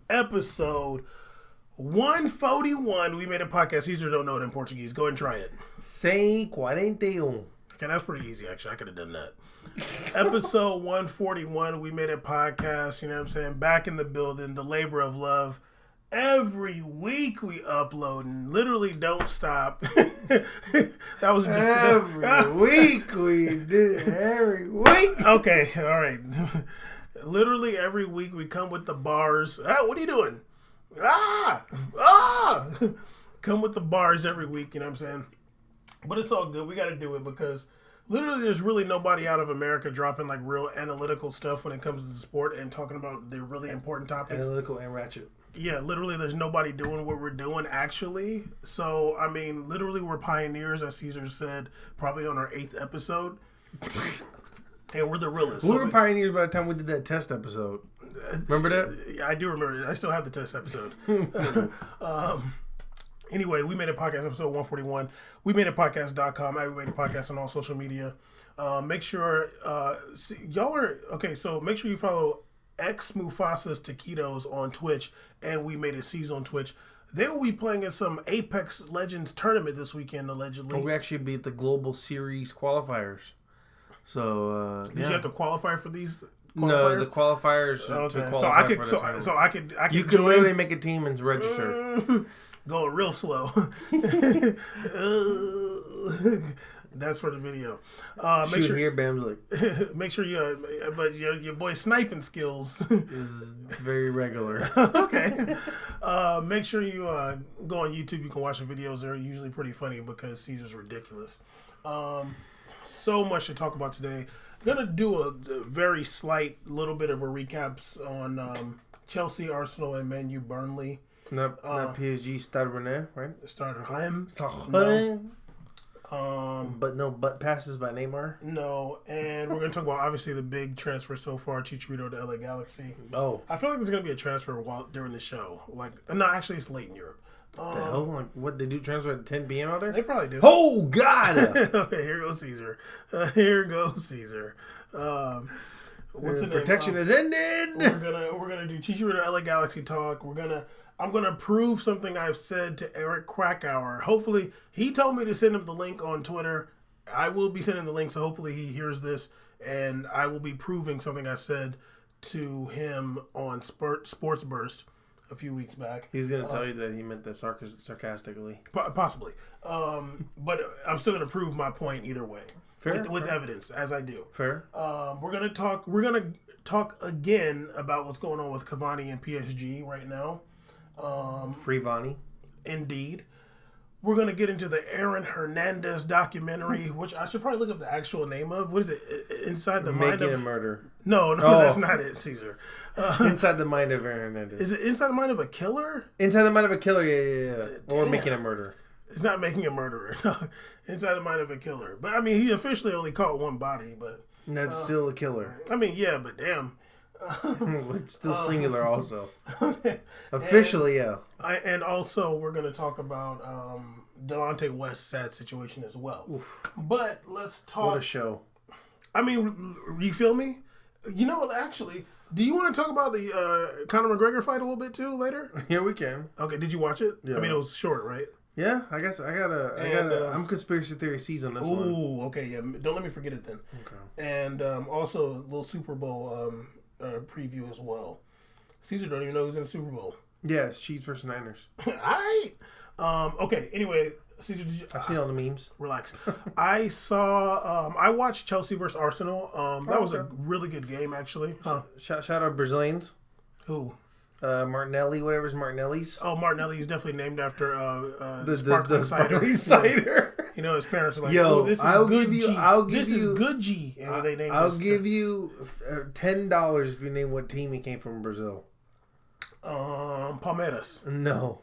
Episode 141. We made a podcast. Caesar don't know it in Portuguese. Go ahead and try it. 141. Okay, that's pretty easy, actually. I could have done that. Episode 141. We made a podcast. You know what I'm saying? Back in the building. The labor of love. Every week we upload and literally don't stop. That was every week we do. Every week. Okay, all right. Literally every week we come with the bars. Ah, what are you doing? Come with the bars every week, you know what I'm saying? But it's all good. We got to do it because literally there's really nobody out of America dropping like real analytical stuff when it comes to the sport and talking about the really important topics. Analytical and ratchet. Yeah, literally there's nobody doing what we're doing actually. So, I mean, literally we're pioneers, as Caesar said, probably on our 8th episode. And we're the realest. We were pioneers by the time we did that test episode. Remember that? I do remember it. I still have the test episode. Anyway, we made a podcast, episode 141. We made a podcast.com. We made a podcast on all social media. Make sure, y'all are, okay, so make sure you follow X Mufasa's Taquitos on Twitch, and We Made a Season on Twitch. They will be playing in some Apex Legends tournament this weekend, allegedly. We actually beat the Global Series qualifiers. So, Did you have to qualify for these qualifiers? No, the qualifiers. Okay, so I could you could literally make a team and register. Going real slow. That's for the video. Make sure here, Bam's like. Make sure but your boy's sniping skills is very regular. Okay. Make sure you go on YouTube. You can watch the videos. They're usually pretty funny because Caesar's ridiculous. So much to talk about today. I'm gonna do a very slight little bit of a recaps on Chelsea, Arsenal, and Man U, Burnley. Not PSG, Stade Rennais, right? Stade Reims. But passes by Neymar. No, and we're gonna talk about obviously the big transfer so far, Chicharito to LA Galaxy. Oh, I feel like there's gonna be a transfer during the show. Like, no, actually, it's late in Europe. The hell? Like, what, they do transfer at 10 p.m. out there? They probably do. Oh, God! Okay, here goes Caesar. Here goes Caesar. What's the name? Protection has ended. We're gonna do Chicharito LA Galaxy talk. I'm gonna prove something I've said to Eric Krakauer. Hopefully, he told me to send him the link on Twitter. I will be sending the link, so hopefully he hears this, and I will be proving something I said to him on Sports Burst a few weeks back. He's going to tell you that he meant that sarcastically. Possibly. But I'm still going to prove my point either way. Fair, with evidence, as I do. Fair. We're going to talk again about what's going on with Cavani and PSG right now. Free Vani. Indeed. We're going to get into the Aaron Hernandez documentary, which I should probably look up the actual name of. What is it? Inside the Mind of... Making a Murder. No, that's not it, Caesar. Inside the Mind of Aaron Hernandez. Is it Inside the Mind of a Killer? Inside the Mind of a Killer, yeah. Or Making a Murder. It's not Making a Murderer. No. Inside the Mind of a Killer. But, I mean, he officially only caught one body, but... That's still a killer. I mean, yeah, but damn. It's still singular also. Officially, yeah. And also, we're going to talk about Delonte West's sad situation as well. Oof. But let's talk... What a show. I mean, you feel me? You know what, actually, do you want to talk about the Conor McGregor fight a little bit too later? Yeah, we can. Okay, did you watch it? Yeah. I mean, it was short, right? Yeah, I guess I'm conspiracy theory season this one. Ooh, okay, yeah. Don't let me forget it then. Okay. And also a little Super Bowl preview as well. Caesar don't even know who's in the Super Bowl. Yeah, it's Chiefs versus Niners. Alright. Okay, anyway, Caesar, I've seen all the memes. Relax. I watched Chelsea versus Arsenal. That was a really good game, actually. Huh. Shout out Brazilians. Who? Martinelli, whatever's Martinelli's. Oh, Martinelli is definitely named after the sparkling cider. You know, his parents are like, "Yo, oh, this is good G. This is good G." And they named. I'll give you $10 if you name what team he came from in Brazil. Palmeiras. No.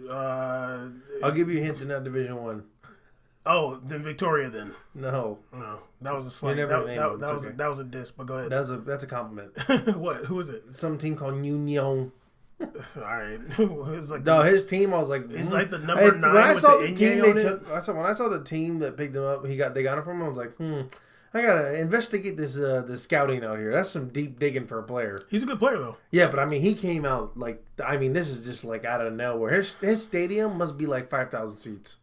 I'll give you a hint. They're not Division 1. Oh, then Victoria. Then no, that was a slight. That was a diss. But go ahead. That's a compliment. What? Who is it? Some team called Union. All right. It's like his team. I was like, it's like the number 9 with the Inye on it. When I saw the team that picked him up, they got him from. I was like, I gotta investigate this scouting out here. That's some deep digging for a player. He's a good player though. Yeah, but I mean, he came out like this is just like out of nowhere. His stadium must be like 5,000 seats.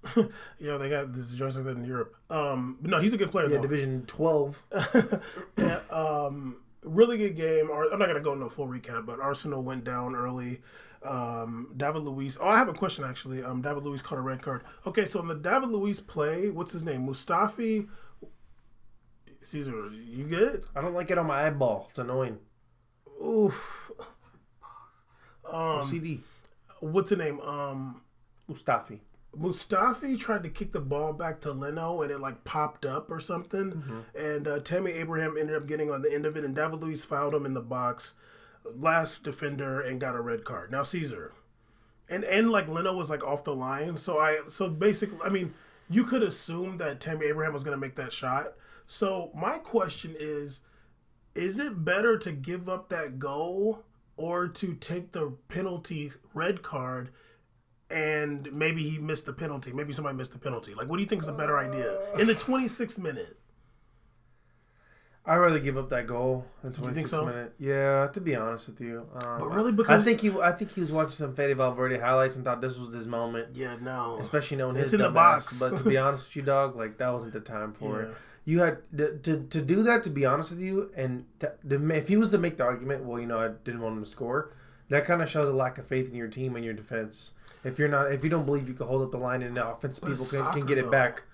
Yeah, they got this joints like that in Europe. But no, he's a good player though. Division 12. Yeah, really good game. I'm not gonna go into a full recap, but Arsenal went down early. David Luiz. Oh, I have a question actually. David Luiz caught a red card. Okay, so in the David Luiz play, what's his name? Mustafi. Caesar, you good? I don't like it on my eyeball. It's annoying. Oof. CD. What's the name? Mustafi. Mustafi tried to kick the ball back to Leno and it like popped up or something. Mm-hmm. And Tammy Abraham ended up getting on the end of it and David Luiz fouled him in the box. Last defender and got a red card. Now Caesar. And like Leno was like off the line. So basically, I mean, you could assume that Tammy Abraham was going to make that shot. So my question is it better to give up that goal or to take the penalty red card and maybe he missed the penalty? Maybe somebody missed the penalty. Like, what do you think is a better idea? In the 26th minute. I'd rather give up that goal in 26th you think so? minute. Yeah, to be honest with you. But really, because I think he was watching some Fede Valverde highlights and thought this was his moment. Yeah, no. Especially knowing it's his in the box. But to be honest with you, dog, like that wasn't the time for it. You had to do that. To be honest with you, and if he was to make the argument, well, you know, I didn't want him to score. That kind of shows a lack of faith in your team and your defense. If you don't believe you can hold up the line and the offense, people can get it back.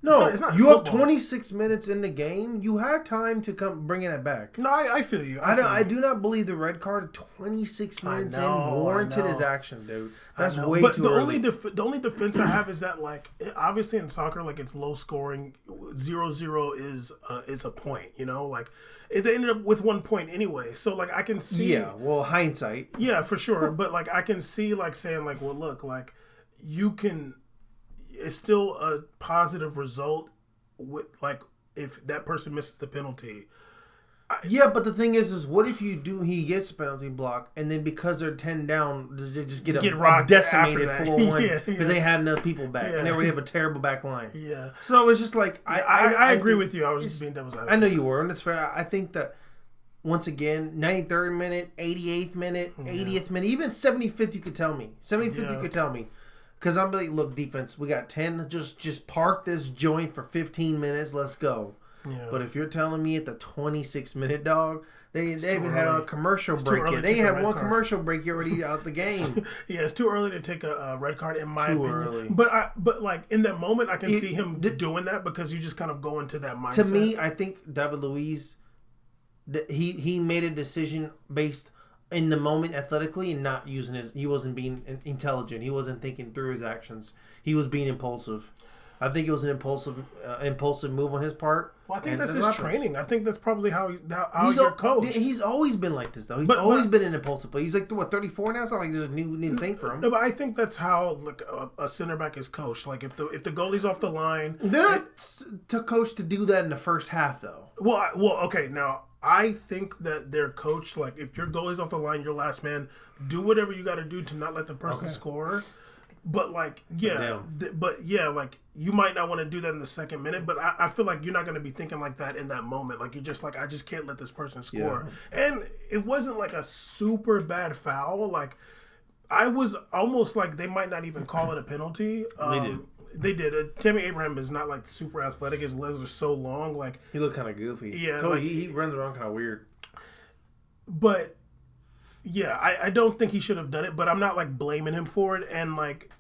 No, it's not you football. Have 26 minutes in the game. You had time to come bringing it back. No, I feel you. I do not believe the red card at 26 minutes in warranted his actions, dude. That's way too early. The only defense I have is that, like, obviously in soccer, like, it's low scoring. 0-0 is a point, you know? Like, they ended up with 1 point anyway. So, like, I can see. Yeah, well, hindsight. Yeah, for sure. But, like, I can see, like, saying, like, well, look, like, you can. It's still a positive result with, like, if that person misses the penalty. Yeah, but the thing is what if he gets a penalty block, and then because they're 10 down, they just get decimated 4-1 because they had enough people back, and they already have a terrible back line. Yeah. So it's just like, I agree with you. I was just being devil's advocate. I know you were, and it's fair. I think that, once again, 93rd minute, 88th minute, 80th minute, even 75th you could tell me. 75th you could tell me. Because I'm like, look, defense, we got 10. Just park this joint for 15 minutes. Let's go. Yeah. But if you're telling me at the 26th minute, dog, they even had a commercial break yet. They have one commercial break already out the game. Yeah, it's too early to take a red card in my opinion. Early. But like in that moment, I can see him doing that because you just kind of go into that mindset. To me, I think David Luiz, he made a decision based in the moment athletically and not using he wasn't being intelligent. He wasn't thinking through his actions. He was being impulsive. I think it was an impulsive move on his part. Well, I think that's his training. I think that's probably how you're coached. He's always been like this, though. He's always been an impulsive player. He's like, 34 now? It's not like there's a new thing for him. No, but I think that's how a center back is coached. Like, if the goalie's off the line... They're not to coach to do that in the first half, though. Well, okay, now... I think that they're coached, like, if your goalie's off the line, your last man, do whatever you got to do to not let the person score. But, like, like, you might not want to do that in the second minute, but I feel like you're not going to be thinking like that in that moment. Like, you're just like, I just can't let this person score. Yeah. And it wasn't, like, a super bad foul. Like, I was almost like they might not even call it a penalty. They did. Tammy Abraham is not like super athletic. His legs are so long. Like he looked kind of goofy. Yeah, so he runs around kind of weird. But yeah, I don't think he should have done it. But I'm not like blaming him for it. And like,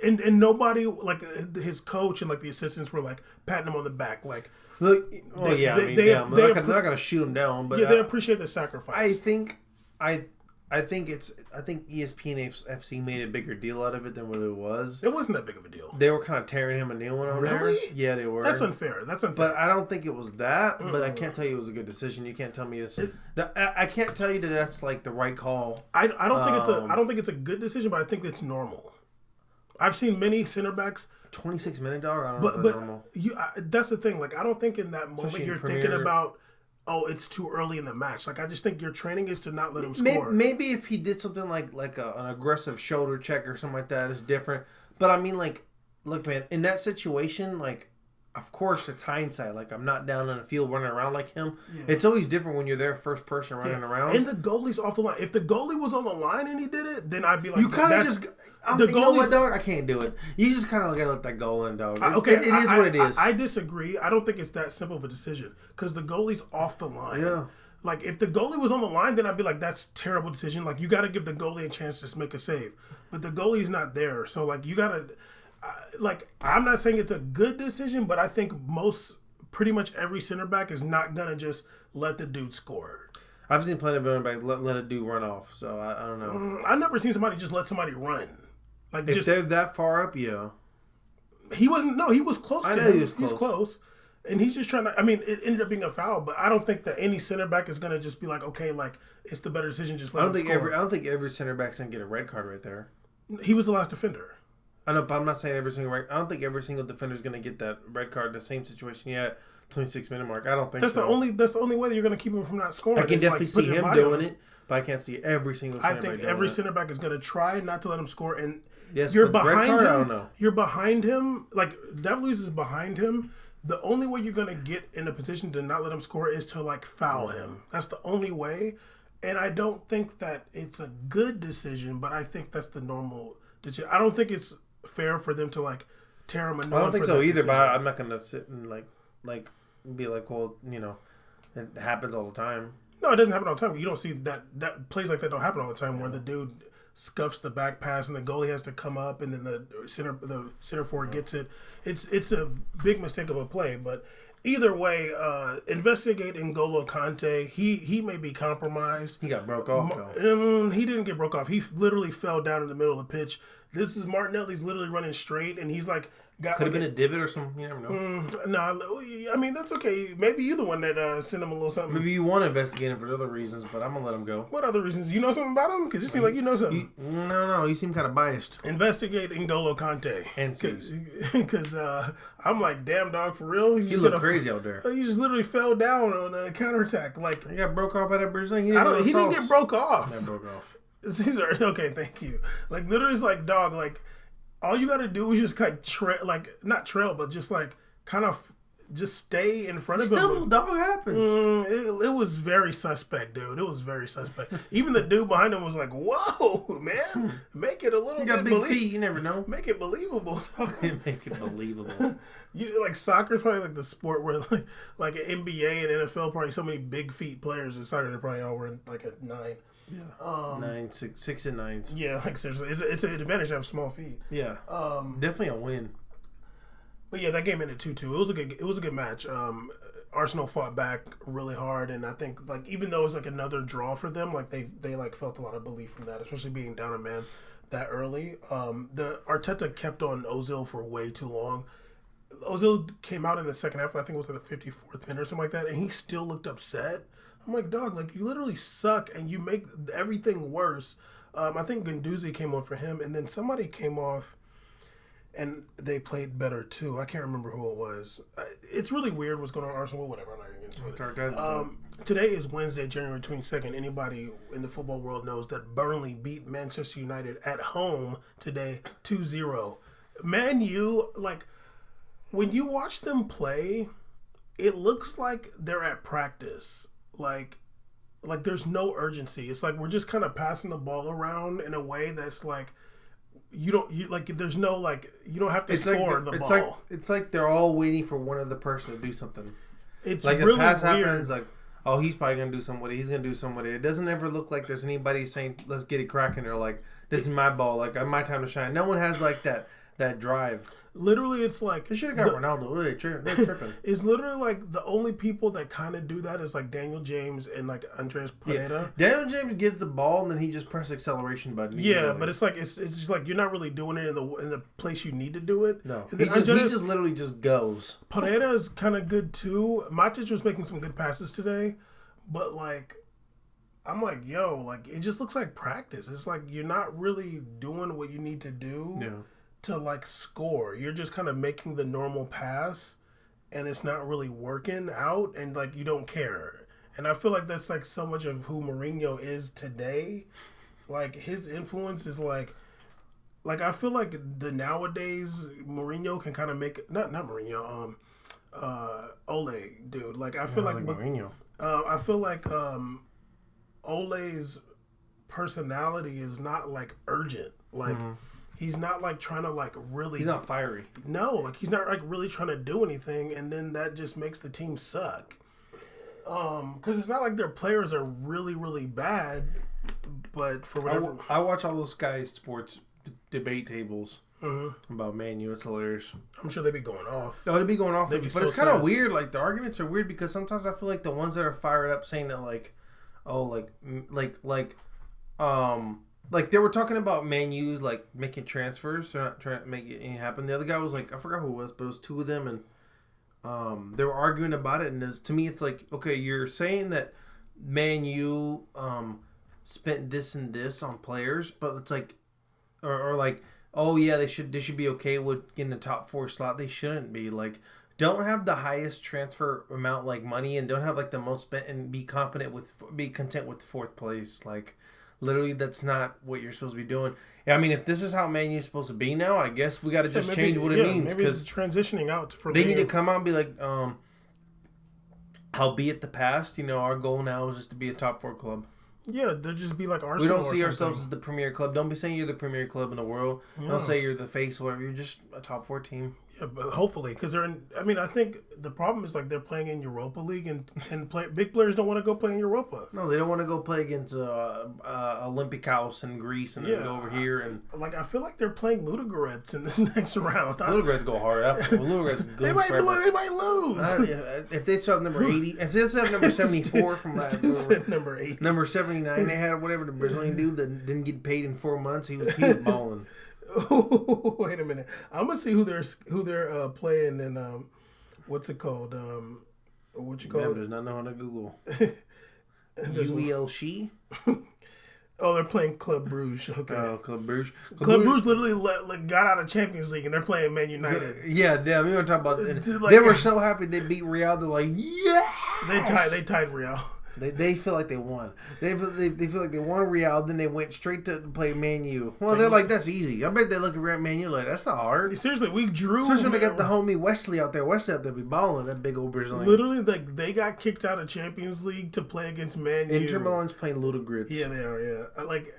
and nobody like his coach and like the assistants were like patting him on the back. Like, look, they're not gonna shoot him down. But they appreciate the sacrifice. I think ESPN FC made a bigger deal out of it than what it was. It wasn't that big of a deal. They were kind of tearing him a new one over there. Yeah, they were. That's unfair. But I don't think it was that. Mm-hmm. But I can't tell you it was a good decision. You can't tell me this. I can't tell you that that's like the right call. I don't think it's a good decision, but I think it's normal. I've seen many center backs. 26-minute dog. I don't know if that's normal. That's the thing. Like I don't think in that moment especially you're thinking about. Oh, it's too early in the match. Like I just think your training is to not let him score. Maybe if he did something like an aggressive shoulder check or something like that is different. But I mean, like, look, man, in that situation, like, of course, it's hindsight. Like, I'm not down on the field running around like him. Yeah. It's always different when you're there first person running around. And the goalie's off the line. If the goalie was on the line and he did it, then I'd be like, you kind of just... you know what, dog? I can't do it. You just kind of got to let that go in, dog. It is what it is. I disagree. I don't think it's that simple of a decision because the goalie's off the line. Yeah. Like, if the goalie was on the line, then I'd be like, that's a terrible decision. Like, you got to give the goalie a chance to make a save. But the goalie's not there. So, like, you got to... like, I'm not saying it's a good decision, but I think pretty much every center back is not going to just let the dude score. I've seen plenty of running back let a dude run off, so I don't know. I've never seen somebody just let somebody run. Like, if they're that far up, yeah. He wasn't, no, he was close to him. He was close. And he's just trying to, I mean, it ended up being a foul, but I don't think that any center back is going to just be like, okay, like, it's the better decision, just let him score. I don't think every center back's going to get a red card right there. He was the last defender. I know, but I'm not saying every single right. I don't think every single defender is going to get that red card in the same situation. Yeah, 26-minute mark. I don't think that's so. That's the only way that you're going to keep him from not scoring. I can definitely see him doing it, but I can't see every single center back doing it. I think every center back is going to try not to let him score. And yes, you're behind red card, him. I don't know. You're behind him. Like, David Luiz is behind him. The only way you're going to get in a position to not let him score is to, like, foul him. That's the only way. And I don't think that it's a good decision, but I think that's the normal decision. I don't think it's fair for them to, like, tear him a new. I don't think so either, but I'm not going to sit and, like be like, well, you know, it happens all the time. No, it doesn't happen all the time. You don't see that plays like that don't happen all the time where the dude scuffs the back pass and the goalie has to come up and then the center forward gets it. It's a big mistake of a play, but either way, investigate N'Golo Kante. He may be compromised. He got broke off, though. He didn't get broke off. He literally fell down in the middle of the pitch. This is Martinelli's literally running straight, and he's like... Could have been a divot or something. You never know. No, I mean, that's okay. Maybe you're the one that sent him a little something. Maybe you want to investigate him for other reasons, but I'm going to let him go. What other reasons? You know something about him? Because you seem like you know something. No, you seem kind of biased. Investigate N'Golo Kante. And because I'm like, damn, dog, for real? He looked crazy out there. He just literally fell down on a counterattack. Like, he got broke off by that Brazilian. He didn't get broke off. He broke off. Okay, thank you. Like, literally, it's like, dog, like, all you got to do is just not trail, but just like kind of just stay in front of him. Still, dog happens. It was very suspect, dude. It was very suspect. Even the dude behind him was like, "Whoa, man, make it a little bit big feet. You never know. Make it believable. Make it believable." Like soccer's probably like the sport where like an NBA and NFL probably so many big feet players in soccer. They probably all were like at 9. Yeah, 9, 6 and 9s. Yeah, like seriously, it's an advantage to have small feet. Yeah, definitely a win. But yeah, that game ended 2-2. It was a good match. Arsenal fought back really hard, and I think like even though it was like another draw for them, like they like felt a lot of belief from that, especially being down a man that early. The Arteta kept on Ozil for way too long. Ozil came out in the second half. I think it was like the 54th minute or something like that, and he still looked upset. I'm like, dog, like, you literally suck, and you make everything worse. I think Guendouzi came on for him, and then somebody came off, and they played better, too. I can't remember who it was. It's really weird what's going on at Arsenal. Whatever, I'm not going to get into it. Today is Wednesday, January 22nd. Anybody in the football world knows that Burnley beat Manchester United at home today 2-0. Man U, like, when you watch them play, it looks like they're at practice. Like there's no urgency. It's like we're just kind of passing the ball around in a way that's like you don't have to score the ball. It's like they're all waiting for one other person to do something. It's like really the pass weird. Happens like, oh, he's probably gonna do something with it. He's gonna do something with it. It doesn't ever look like there's anybody saying, "Let's get it cracking." Or like, "This is my ball. Like, my time to shine." No one has like that drive. Literally, it's like... They should have got Ronaldo. They're tripping. It's literally like the only people that kind of do that is like Daniel James and like Andres Pereira. Yeah. Daniel James gets the ball and then he just presses acceleration button. Yeah, but it's like it's just like you're not really doing it in the place you need to do it. No, he just literally just goes. Pereira is kind of good too. Matic was making some good passes today, but like... I'm like, yo, like, it just looks like practice. It's like you're not really doing what you need to do to, like, score. You're just kind of making the normal pass, and it's not really working out, and, like, you don't care. And I feel like that's, like, so much of who Mourinho is today. Like, his influence is, like, I feel like the nowadays Mourinho can kind of make... Not Mourinho, Ole, dude. Like I feel like Mourinho. I feel like Ole's personality is not like urgent. Like he's not like trying to like really. He's not fiery. No, like he's not like really trying to do anything, and then that just makes the team suck. Because it's not like their players are really really bad, but for whatever. I watch all those Sky Sports debate tables about Man U. It's hilarious. I'm sure they'd be going off. Oh, they'd be going off. But so it's kind of sad. weird. Like the arguments are weird because sometimes I feel like the ones that are fired up saying that like they were talking about Man U's like making transfers. They're not trying to make it happen. The other guy was like, I forgot who it was, but it was two of them, and they were arguing about it. And to me, it's like, okay, you're saying that Man U spent this and this on players, but it's like, or like, oh yeah, they should be okay with getting the top 4 slot. They shouldn't be. Like, don't have the highest transfer amount like money, and don't have like the most spent, and be content with 4th place. Like, literally, that's not what you're supposed to be doing. I mean, if this is how Man U's supposed to be now, I guess we got to just change what it means. Maybe it's transitioning out for they need to come out and be like, howbeit the past, our goal now is just to be a top 4 club. Yeah, they'll just be like Arsenal. We don't see ourselves as the premier club. Don't be saying you're the premier club in the world. Yeah. Don't say you're the face or whatever. You're just a top 4 team. Yeah, but hopefully, because they're in. I mean, I think the problem is like they're playing in Europa League, and big players don't want to go play in Europa. No, they don't want to go play against Olympiacos in Greece and then go over here and. Like I feel like they're playing Ludogorets in this next round. Ludogorets go hard. They might lose. If they still have number 80, if they still have number 74 from number 80, number 79, they had whatever the Brazilian dude that didn't get paid in 4 months. He was balling. Oh, wait a minute! I'm gonna see who they're playing in what's it called? What you call it? There's nothing on Google. UEL. Oh, they're playing Club Brugge. Okay. Oh, Club Brugge. Club Brugge literally got out of Champions League and they're playing Man United. Yeah, damn. We want to talk about it. They were so happy they beat Real. They're like, yes! They tied Real. They feel like they won. They feel like they won Real, then they went straight to play Man U. Well, they're like, that's easy. I bet they look at Man U like, that's not hard. Seriously, we drew. Especially when they got the homie Wesley out there. Wesley out there be balling, that big old Brazilian. Literally, like, they got kicked out of Champions League to play against Man U. Inter Milan's playing Ludogorets. Yeah, they are, yeah. Like,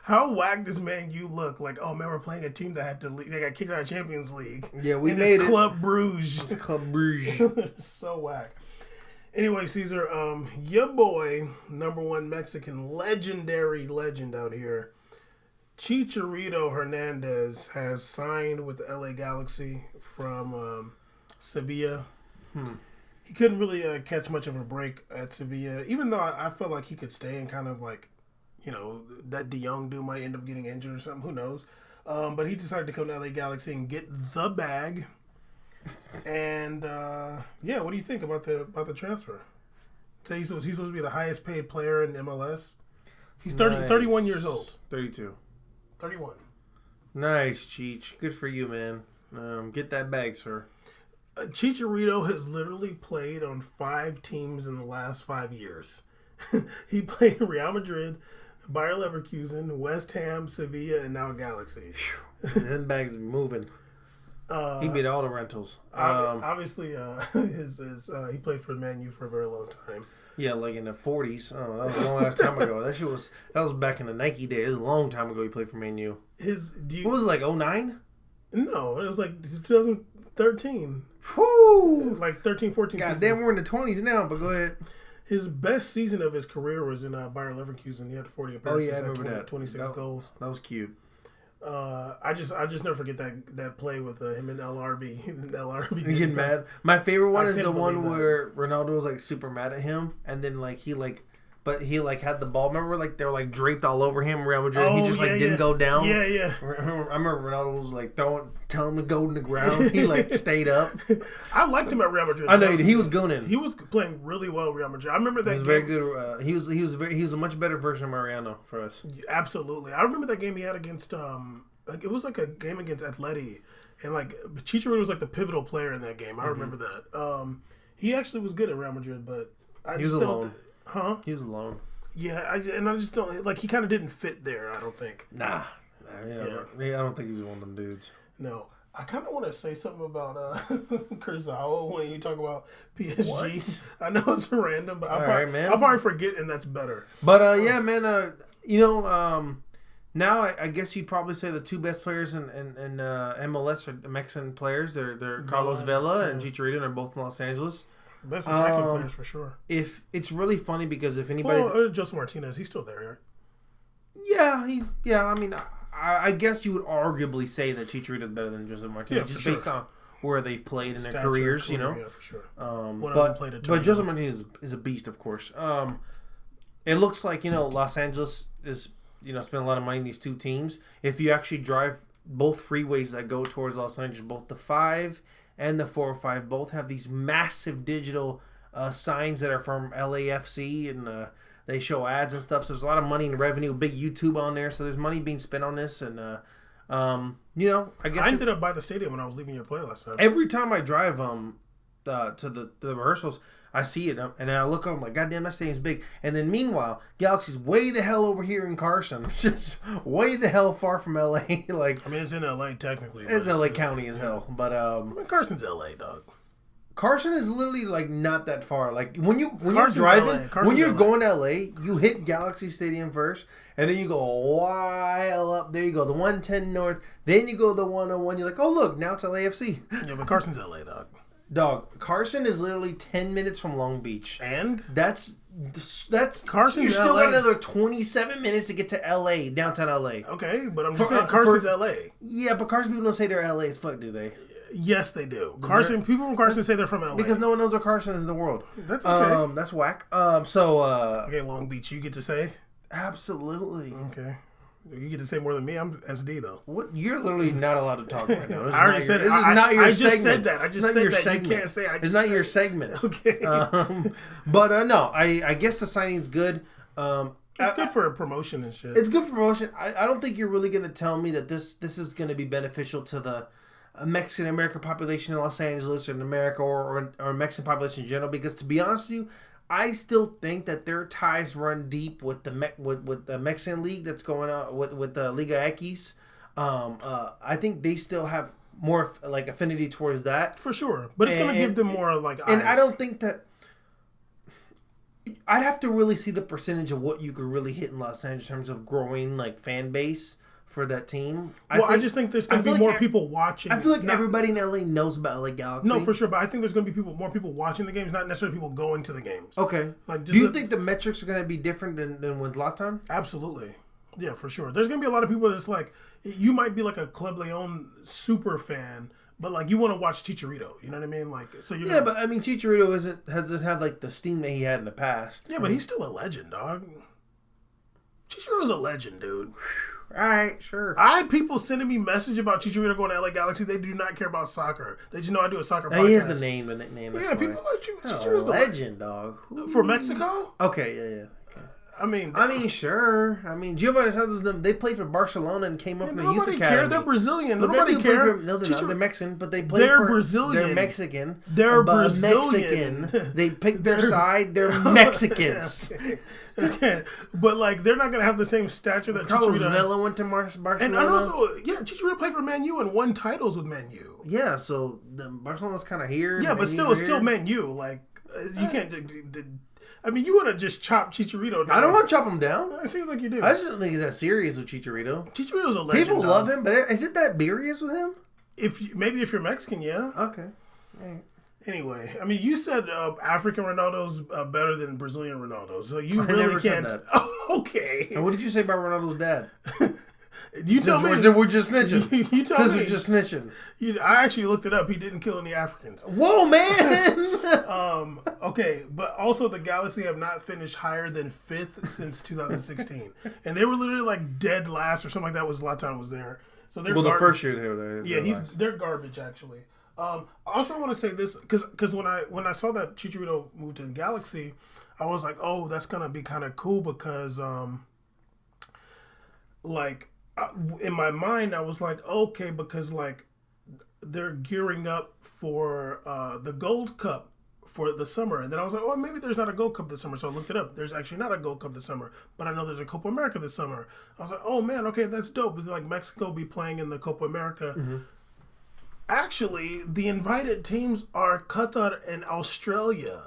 how whack does Man U look? Like, oh, man, we're playing a team that they got kicked out of Champions League. Yeah, we made it. Club Brugge. It's Club Brugge. So whack. Anyway, Caesar, your boy, number 1 Mexican, legendary legend out here, Chicharito Hernandez has signed with the LA Galaxy from Sevilla. He couldn't really catch much of a break at Sevilla, even though I felt like he could stay and kind of like, that De Jong dude might end up getting injured or something. Who knows? But he decided to come to LA Galaxy and get the bag. And what do you think about the transfer? So he's supposed to be the highest paid player in MLS. He's 31 years old. 32. 31. Nice, Cheech. Good for you, man. Get that bag, sir. Chicharito has literally played on 5 teams in the last 5 years. He played Real Madrid, Bayer Leverkusen, West Ham, Sevilla, and now Galaxy. That bag's moving. He beat all the rentals. Obviously, he played for Man U for a very long time. Yeah, like in the 40s. Oh, that was a long ass time ago. That was back in the Nike days. It was a long time ago he played for Man U. What was it, like 09? No, it was like 2013. Whew! Like 13, 14 God damn, we're in the 20s now, but go ahead. His best season of his career was in Bayer Leverkusen. He had 40 appearances. Oh, yeah, I remember that. 26 goals. That was cute. I just never forget that play with him and LRB. LRB getting mad. My favorite one is the one where Ronaldo was like super mad at him, and then like he had the ball. Remember, like they were like draped all over him. Real Madrid. He just didn't go down. Yeah, yeah. I remember Ronaldo was like telling him to go in the ground. He like stayed up. I liked him at Real Madrid. I know he was gunning. He was playing really well at Real Madrid. I remember that. He was very good. He was a much better version of Mariano for us. Absolutely, I remember that game he had against it was like a game against Atleti, and like Chicharito was like the pivotal player in that game. I remember that. He actually was good at Real Madrid, but he was alone. Huh? He was alone. Yeah, I just don't like. He kind of didn't fit there. I don't think. Nah. I don't think he's one of them dudes. No. I kind of want to say something about Kurzawa when you talk about PSG. What? I know it's random, but man. I'll probably forget, and that's better. But yeah, man. Now I guess you'd probably say the two best players in MLS are Mexican players. They're Carlos Vela and Chicharito, and they're both in Los Angeles. Best attacking players for sure. If it's really funny because if anybody, Jose Martinez, he's still there, right? Yeah. I mean, I guess you would arguably say that Chicharito is better than Jose Martinez, just based on where they've played in their careers, you know. Yeah, for sure. But Jose Martinez is a beast, of course. It looks like Los Angeles is spend a lot of money in these two teams. If you actually drive both freeways that go towards Los Angeles, both the 5 and the 405, both have these massive digital signs that are from LAFC, and they show ads and stuff. So there's a lot of money and revenue, big YouTube on there. So there's money being spent on this, and I guess I ended up by the stadium when I was leaving your play last time. Every time I drive to the rehearsals, I see it, and I look up, I'm like, God damn, that stadium's big. And then meanwhile, Galaxy's way the hell over here in Carson. Just way the hell far from LA. Like, I mean, it's in LA technically. It's LA County as hell. But Carson's LA, dog. Carson is literally like not that far. Like when you're driving, when you're going to LA, you hit Galaxy Stadium first, and then you go a while up. There you go, the 110 North. Then you go the 101. You're like, oh look, now it's LAFC. Yeah, but Carson's LA, dog. Dog, Carson is literally 10 minutes from Long Beach. And? That's Carson's you still LA. got another 27 minutes to get to LA, downtown LA. Okay, but I'm just saying Carson's LA. Yeah, but Carson people don't say they're LA as fuck, do they? Yes, they do. People from Carson say they're from LA. Because no one knows where Carson is in the world. That's okay. That's whack. Okay, Long Beach, you get to say? Absolutely. Okay. You get to say more than me. I'm SD though. What? You're literally not allowed to talk right now. I already said it. This is not your segment. I just said that. I just said that. Segment. You can't say. It's not your segment. Okay. But no, I guess the signing's good. It's good for promotion and shit. It's good for promotion. I don't think you're really going to tell me that this is going to be beneficial to the Mexican American population in Los Angeles or in America or Mexican population in general. Because to be honest with you, I still think that their ties run deep with the Mexican league that's going on with the Liga X. I think they still have more like affinity towards that for sure, but it's going to give them more like eyes. And I don't think that I'd have to really see the percentage of what you could really hit in Los Angeles in terms of growing like fan base for that team. I just think there's going to be more people watching. I feel like everybody in LA knows about LA Galaxy. No, for sure, but I think there's going to be more people watching the games, not necessarily people going to the games. Okay. Like, do you think the metrics are going to be different than with Zlatan? Absolutely. Yeah, for sure. There's going to be a lot of people that's like, you might be like a Club Leon super fan, but like you want to watch Chicharito. You know what I mean? Like, so you. Yeah, but I mean, Chicharito doesn't have like the steam that he had in the past. Yeah, but he's still a legend, dog. Chicharito's a legend, dude. All right, sure. I had people sending me message about Chicharito going to LA Galaxy. They do not care about soccer. They just know I do a soccer podcast. He is the nickname. Yeah, people like Chicharito's a legend, dog. For Mexico? Okay, yeah. Okay. I mean, sure. I mean, Giovanni Santos, they played for Barcelona and came up from the youth academy. Nobody cares. They're Brazilian. But nobody cares. No, they're not. They're Mexican, but they play for... Brazilian. They're Mexican. They're Brazilian. Mexican. They picked their side. They're Mexicans. Okay. But like they're not gonna have the same stature that Carlos Chicharito Vela went to Barcelona, and also Chicharito played for Man U and won titles with Man U. Yeah, so the Barcelona's kind of here. Yeah, but still, it's still Man U. Like you can't. I mean, you want to just chop Chicharito down. I don't want to chop him down. It seems like you do. I just don't think he's that serious with Chicharito. Chicharito's a legend. People love him, but is it that serious with him? If you're Mexican, yeah. Okay. All right. Anyway, I mean, you said African Ronaldo's better than Brazilian Ronaldo, so you really never can't. Said that. Oh, okay. And what did you say about Ronaldo's dad? You tell me. We're just snitching. You tell me. We're just snitching. I actually looked it up. He didn't kill any Africans. Whoa, man! Okay, but also the Galaxy have not finished higher than 5th since 2016, and they were literally like dead last or something like that. Was Zlatan was there, so they're the first year they were there. Yeah, they're garbage actually. Also, I want to say this because when I saw that Chicharito moved to the Galaxy, I was like, oh, that's gonna be kind of cool because in my mind I was like, okay, because like they're gearing up for the Gold Cup for the summer, and then I was like, oh, maybe there's not a Gold Cup this summer, so I looked it up. There's actually not a Gold Cup this summer, but I know there's a Copa America this summer. I was like, oh man, okay, that's dope. It's like Mexico will be playing in the Copa America. Mm-hmm. Actually, the invited teams are Qatar and Australia.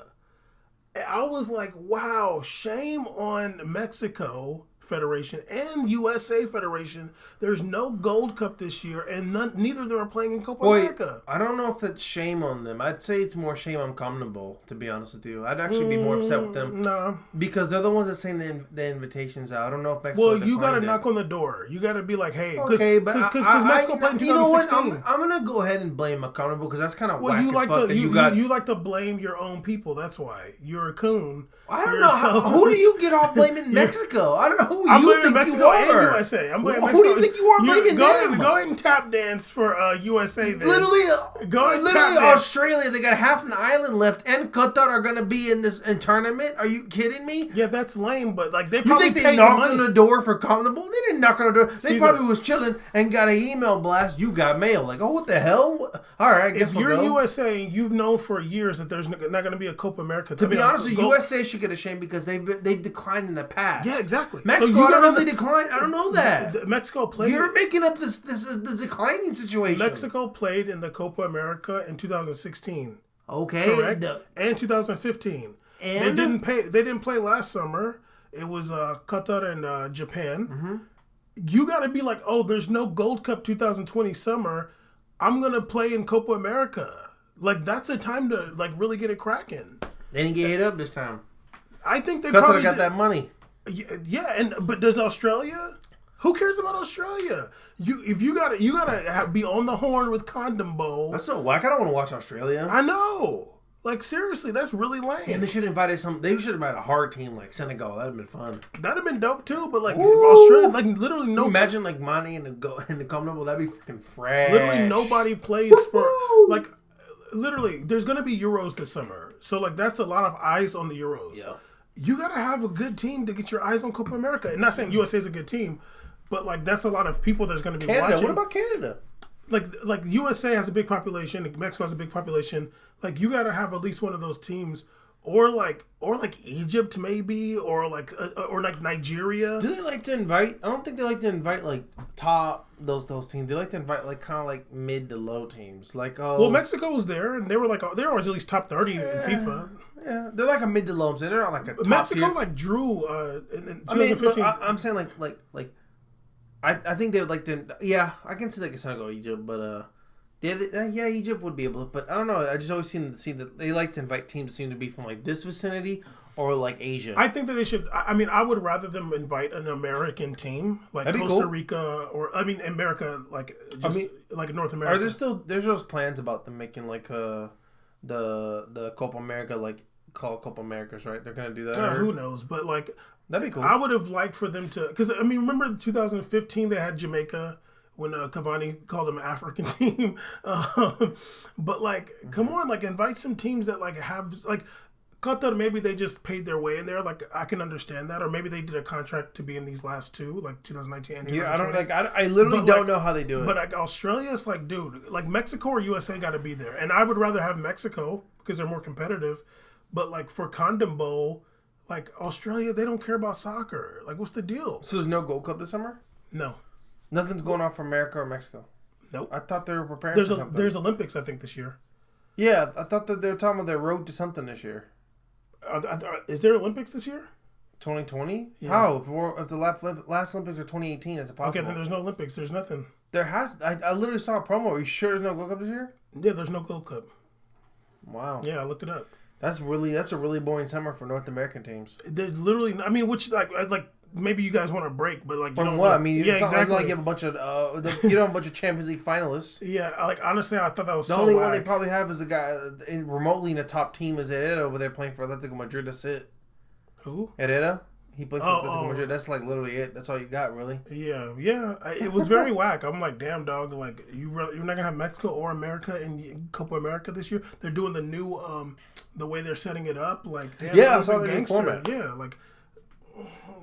I was like, wow, shame on Mexico Federation and USA Federation. There's no Gold Cup this year, and neither of them are playing in Copa America. I don't know if it's shame on them. I'd say it's more shame on CONMEBOL, to be honest with you. I'd actually be more upset with them. No. Because they're the ones that send the invitations out. I don't know if Mexico... Well, you got to knock on the door. You got to be like, hey... Okay, but... Because Mexico played in 2016. You know what? I'm going to go ahead and blame CONMEBOL because that's kind of whack you as like fuck to, you like to blame your own people. That's why. You're a coon. I don't know. Who do you get off blaming Mexico? I don't know who you think Mexico you are. And USA. I'm blaming Mexico. Who do you think you are blaming them? Go ahead and tap dance for USA then. Literally Australia, they got half an island left, and Qatar are going to be in this tournament. Are you kidding me? Yeah, that's lame, but like they probably they knocked on the door for CONMEBOL? They didn't knock on the door. They probably was chilling and got an email blast. You got mail. Like, oh, what the hell? All right, I guess if you're USA, you've known for years that there's not going to be a Copa America. To be honest, USA should get a shame because they've declined in the past. Yeah, exactly. Mexico, I don't know if they declined. I don't know that. Mexico played. You're making up this declining situation. Mexico played in the Copa America in 2016. Okay, correct. And 2015. And they didn't play last summer. It was Qatar and Japan. Mm-hmm. You got to be like, oh, there's no Gold Cup 2020 summer. I'm gonna play in Copa America. Like that's a time to like really get it cracking. They didn't get hit up this time. I think they Qatar probably got that money. Yeah, but does Australia? Who cares about Australia? You gotta be on the horn with CONMEBOL. That's so whack. I don't want to watch Australia. I know. Like seriously, that's really lame. And they should invite They should invite a hard team like Senegal. That'd have been fun. That'd have been dope too. But like Australia, like literally no. Imagine like Mane and the CONMEBOL. That'd be fucking fresh. Literally nobody plays for like. Literally, there's gonna be Euros this summer, so like that's a lot of eyes on the Euros. Yeah. You gotta have a good team to get your eyes on Copa America. And not saying USA is a good team, but like that's a lot of people that's gonna be watching. What about Canada? Like USA has a big population, Mexico has a big population. Like you gotta have at least one of those teams, or like Egypt maybe, or like Nigeria. Do they like to invite? I don't think they like to invite like top those teams. They like to invite like kind of like mid to low teams. Like well, Mexico was there, and they were at least top 30 in FIFA. Yeah, they're like a mid to low. They're not like a top Mexico tier. like drew in 2015. I mean, look, I'm saying like I think they would like to. Yeah, I can see like a Senegal, Egypt, but yeah, Egypt would be able to. But I don't know. I just always seem to see that they like to invite teams that seem to be from like this vicinity or like Asia. I think that they should. I mean, I would rather them invite an American team like Costa Rica or America, like like North America. Are there's those plans about them making like the Copa America like called Copa Americas, right? They're gonna do that. Who knows? But like. That'd be cool. I would have liked for them to, because I mean, remember 2015 they had Jamaica when Cavani called them African team, but like, come on, like invite some teams that like have like Qatar. Maybe they just paid their way in there. Like I can understand that, or maybe they did a contract to be in these last two, like 2019 and 2020. Yeah, I don't like. I literally don't know how they do it. But like Australia's like, dude, like Mexico or USA got to be there, and I would rather have Mexico because they're more competitive. But like for CONMEBOL. Like, Australia, they don't care about soccer. Like, what's the deal? So there's no Gold Cup this summer? No. Nothing's going on for America or Mexico? Nope. I thought they were preparing for something. There's Olympics, I think, this year. Yeah, I thought that they were talking about their road to something this year. Is there Olympics this year? 2020? Yeah. How? If the last Olympics are 2018, it's impossible. Okay, then there's no Olympics. There's nothing. I literally saw a promo. Are you sure there's no Gold Cup this year? Yeah, there's no Gold Cup. Wow. Yeah, I looked it up. That's a really boring summer for North American teams. There's literally, I mean, which like maybe you guys want a break, but like you from don't. What I mean, yeah, exactly. Like you have a bunch of you have a bunch of Champions League finalists. Yeah, like honestly, I thought that was the only one they probably have is a guy remotely in the top team is Herrera over there playing for Atletico Madrid. That's it. Who? Herrera. He plays for Atletico Madrid. That's like literally it. That's all you got, really. Yeah. It was very whack. I'm like, damn, dog. Like, you're not gonna have Mexico or America in Copa America this year. They're doing the new, the way they're setting it up. Like, damn, yeah, I saw the new format. Yeah, like,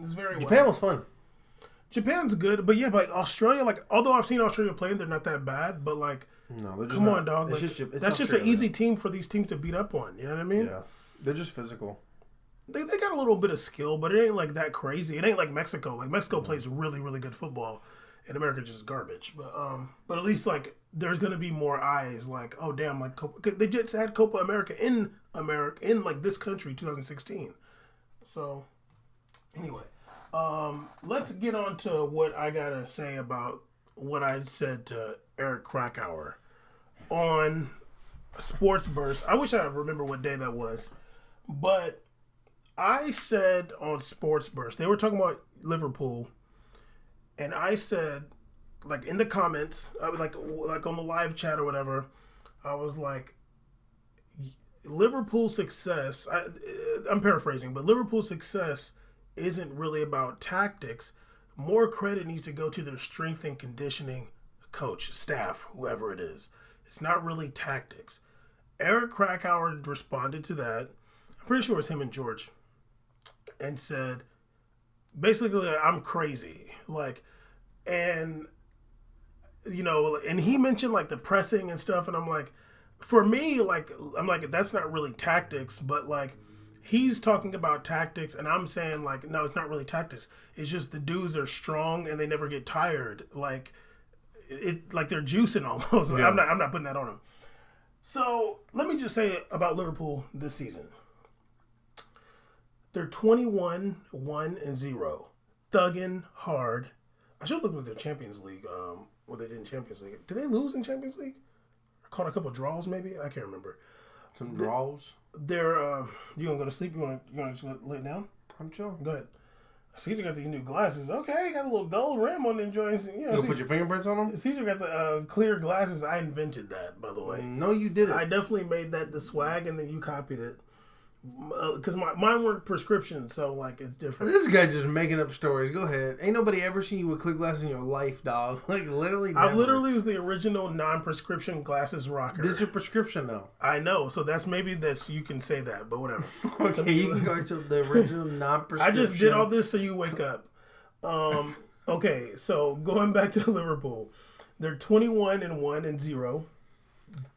it's very. Japan was fun. Japan's good, but yeah, but like Australia, like, although I've seen Australia play, they're not that bad. But like, no, they're just come on, dog. Like, that's just an easy now. team for these teams to beat up on. You know what I mean? Yeah, they're just physical. They got a little bit of skill, but it ain't like that crazy. It ain't like Mexico. Like Mexico plays really, really good football. and America just garbage. But at least like there's gonna be more eyes. Like, oh damn, like they just had Copa America in like this country, 2016. So anyway, let's get on to what I gotta say about what I said to Eric Krakauer on Sports Burst. I wish I remember what day that was, but I said on Sports Burst, they were talking about Liverpool, and I said, like in the comments, I was like on the live chat or whatever, I was like, Liverpool's success, I'm paraphrasing, but Liverpool's success isn't really about tactics. More credit needs to go to their strength and conditioning coach, staff, whoever it is. It's not really tactics. Eric Krakauer responded to that. I'm pretty sure it's him and George. And said, basically, I'm crazy. Like, and, you know, and he mentioned like the pressing and stuff. And I'm like, for me, like, I'm like, that's not really tactics, but like, he's talking about tactics, and I'm saying like, no, it's not really tactics. It's just the dudes are strong and they never get tired. Like like they're juicing almost. Like, yeah. I'm not putting that on them. So let me just say about Liverpool this season. They're 21-1-0, thugging hard. I should look at their Champions League. What they did in Champions League. Did they lose in Champions League? Caught a couple of draws, maybe. I can't remember. Some draws. They're. You gonna go to sleep? You gonna just lay it down? I'm sure. Go ahead. Caesar got these new glasses. Okay, got a little gold rim on them joints. You know, put your fingerprints on them? Caesar got the clear glasses. I invented that, by the way. No, you didn't. I definitely made that the swag, and then you copied it. Because mine weren't prescription, so like it's different. This guy just making up stories. Go ahead. Ain't nobody ever seen you with clear glasses in your life, dog. Like literally never. I literally was the original non-prescription glasses rocker. This is your prescription though. I know, so maybe you can say that, but whatever. Okay, you can go to the original non-prescription. I just did all this so you wake up. Okay, so going back to Liverpool, they're 21-1-0,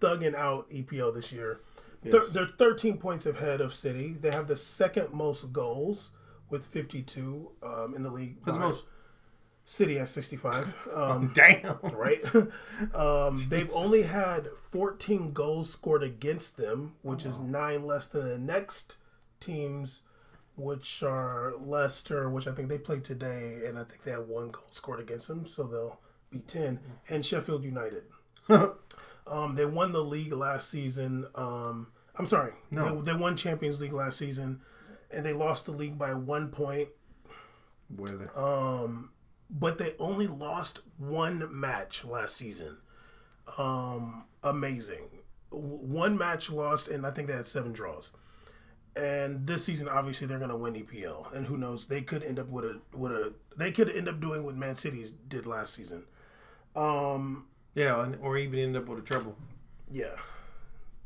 thugging out EPL this year. Yes. They're 13 points ahead of City. They have the second most goals with 52 in the league. Who's most? City has 65. Damn. Right? They've only had 14 goals scored against them, which is 9 less than the next teams, which are Leicester, which I think they played today, and I think they had 1 goal scored against them, so they'll be 10. And Sheffield United. They won the league last season. I'm sorry. No. They won Champions League last season, and they lost the league by 1 point. Where they? But they only lost 1 match last season. Amazing. 1 match lost, and I think they had 7 draws. And this season, obviously, they're going to win EPL. And who knows? They could end up they could end up doing what Man City did last season. Yeah, or even end up with a treble. Yeah.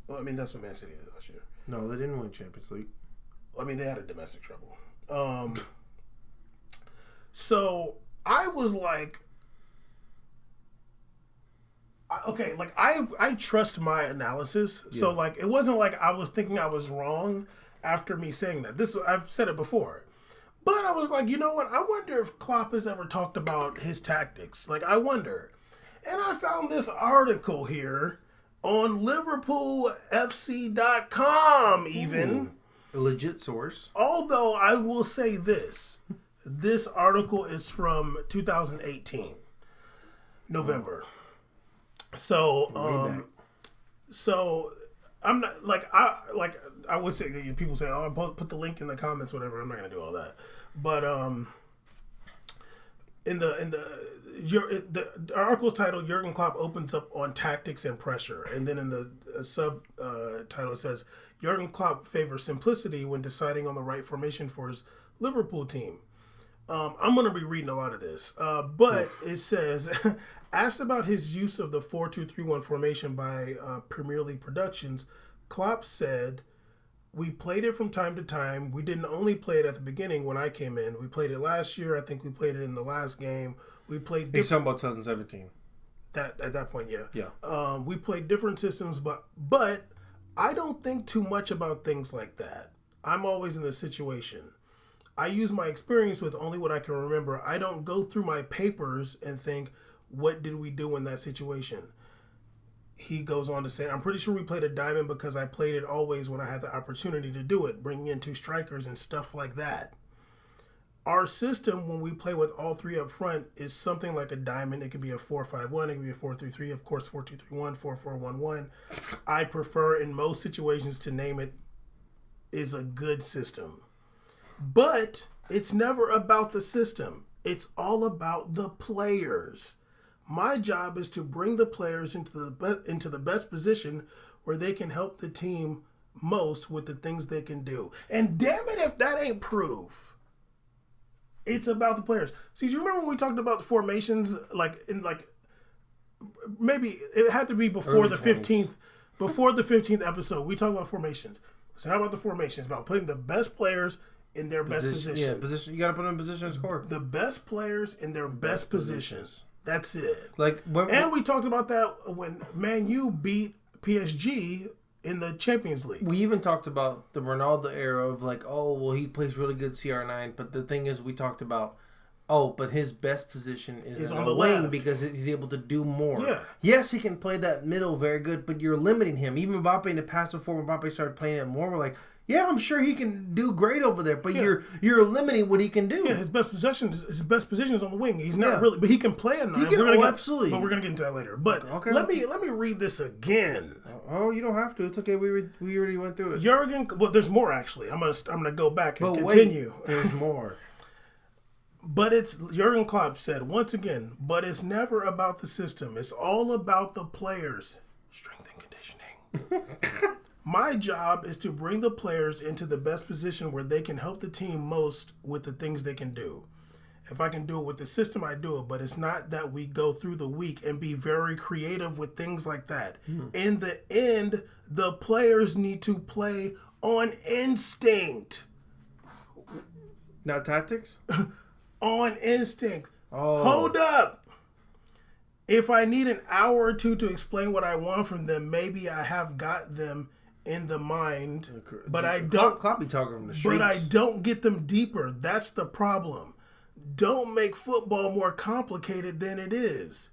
Well, I mean, that's what Man City did last year. No, they didn't win Champions League. I mean, they had a domestic treble. So I was like, I trust my analysis. Yeah. So like, it wasn't like I was thinking I was wrong after me saying that. I've said it before. But I was like, you know what? I wonder if Klopp has ever talked about his tactics. Like, I wonder. And I found this article here on LiverpoolFC.com even. Ooh, a legit source. Although I will say this. This article is from 2018. November. So, so I'm not I would say people say, "Oh, I'll put the link in the comments, whatever." I'm not gonna do all that, but the article's titled "Jurgen Klopp opens up on tactics and pressure," and then in the sub title it says Jurgen Klopp favors simplicity when deciding on the right formation for his Liverpool team. I'm going to be reading a lot of this, but it says, asked about his use of the 4-2-3-1 formation by Premier League Productions, Klopp said, "We played it from time to time. We didn't only play it at the beginning when I came in. We played it last year. I think we played it in the last game. We played." He's talking about 2017. At that point, yeah. Yeah. We played different systems, but I don't think too much about things like that. I'm always in the situation. I use my experience with only what I can remember. I don't go through my papers and think, what did we do in that situation? He goes on to say, I'm pretty sure we played a diamond because I played it always when I had the opportunity to do it, bringing in 2 strikers and stuff like that. Our system, when we play with all 3 up front, is something like a diamond. It could be a 4-5-1. It could be a 4-3-3. Of course, 4-2-3-1, 4-4-1-1. I prefer, in most situations, to name it is a good system. But it's never about the system. It's all about the players. My job is to bring the players into the best position where they can help the team most with the things they can do. And damn it if that ain't proof. It's about the players. See, do you remember when we talked about the formations, maybe it had to be before the 15th episode. We talked about formations. So how about the formations? About putting the best players in their best position. Yeah, position. You got to put them in position to score. The best players in their best positions. That's it. And we talked about that when Man U beat PSG in the Champions League. We even talked about the Ronaldo era of he plays really good CR9. But the thing is, we talked about, but his best position is on the wing left because he's able to do more. Yeah. Yes, he can play that middle very good, but you're limiting him. Even Mbappe in the past before Mbappe started playing it more, we're like, yeah, I'm sure he can do great over there, but you're limiting what he can do. Yeah, his best position is on the wing. He's not really, but he can play a 9. Absolutely. But we're gonna get into that later. But let me read this again. Oh, you don't have to. It's okay. We already went through it. Jurgen. Well, there's more actually. I'm gonna go back and continue. Wait, there's more. But it's Jurgen Klopp said once again. But it's never about the system. It's all about the players. Strength and conditioning. My job is to bring the players into the best position where they can help the team most with the things they can do. If I can do it with the system, I do it. But it's not that we go through the week and be very creative with things like that. In the end, the players need to play on instinct. Not tactics? On instinct. Oh. Hold up. If I need an hour or 2 to explain what I want from them, maybe I have got them in the mind, but I don't. Klopp be talking from the streets. But I don't get them deeper. That's the problem. Don't make football more complicated than it is.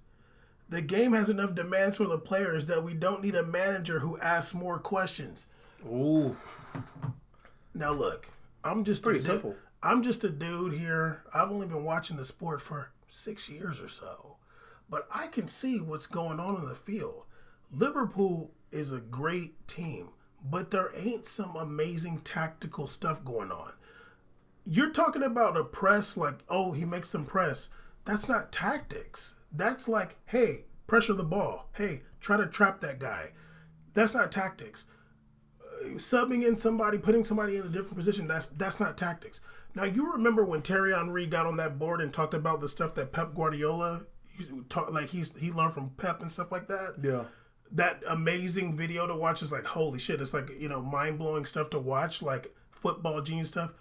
The game has enough demands from the players that we don't need a manager who asks more questions. Ooh. Now look, I'm just pretty simple. I'm just a dude here. I've only been watching the sport for 6 years or so, but I can see what's going on in the field. Liverpool is a great team, but there ain't some amazing tactical stuff going on. You're talking about a press he makes them press. That's not tactics. That's like, hey, pressure the ball. Hey, try to trap that guy. That's not tactics. Subbing in somebody, putting somebody in a different position, that's not tactics. Now, you remember when Thierry Henry got on that board and talked about the stuff that Pep Guardiola he learned from Pep and stuff like that? Yeah. That amazing video to watch is holy shit. It's mind-blowing stuff to watch, football genius stuff.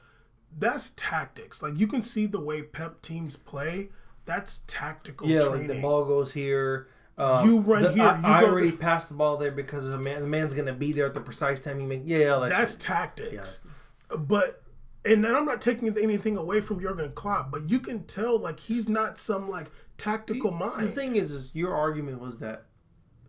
That's tactics. You can see the way Pep teams play. That's tactical training. The ball goes here. You run here. I already passed the ball there because the man's going to be there at the precise time you make. That's tactics. Yeah. But, and then I'm not taking anything away from Jurgen Klopp, but you can tell he's not some tactical mind. The thing is your argument was that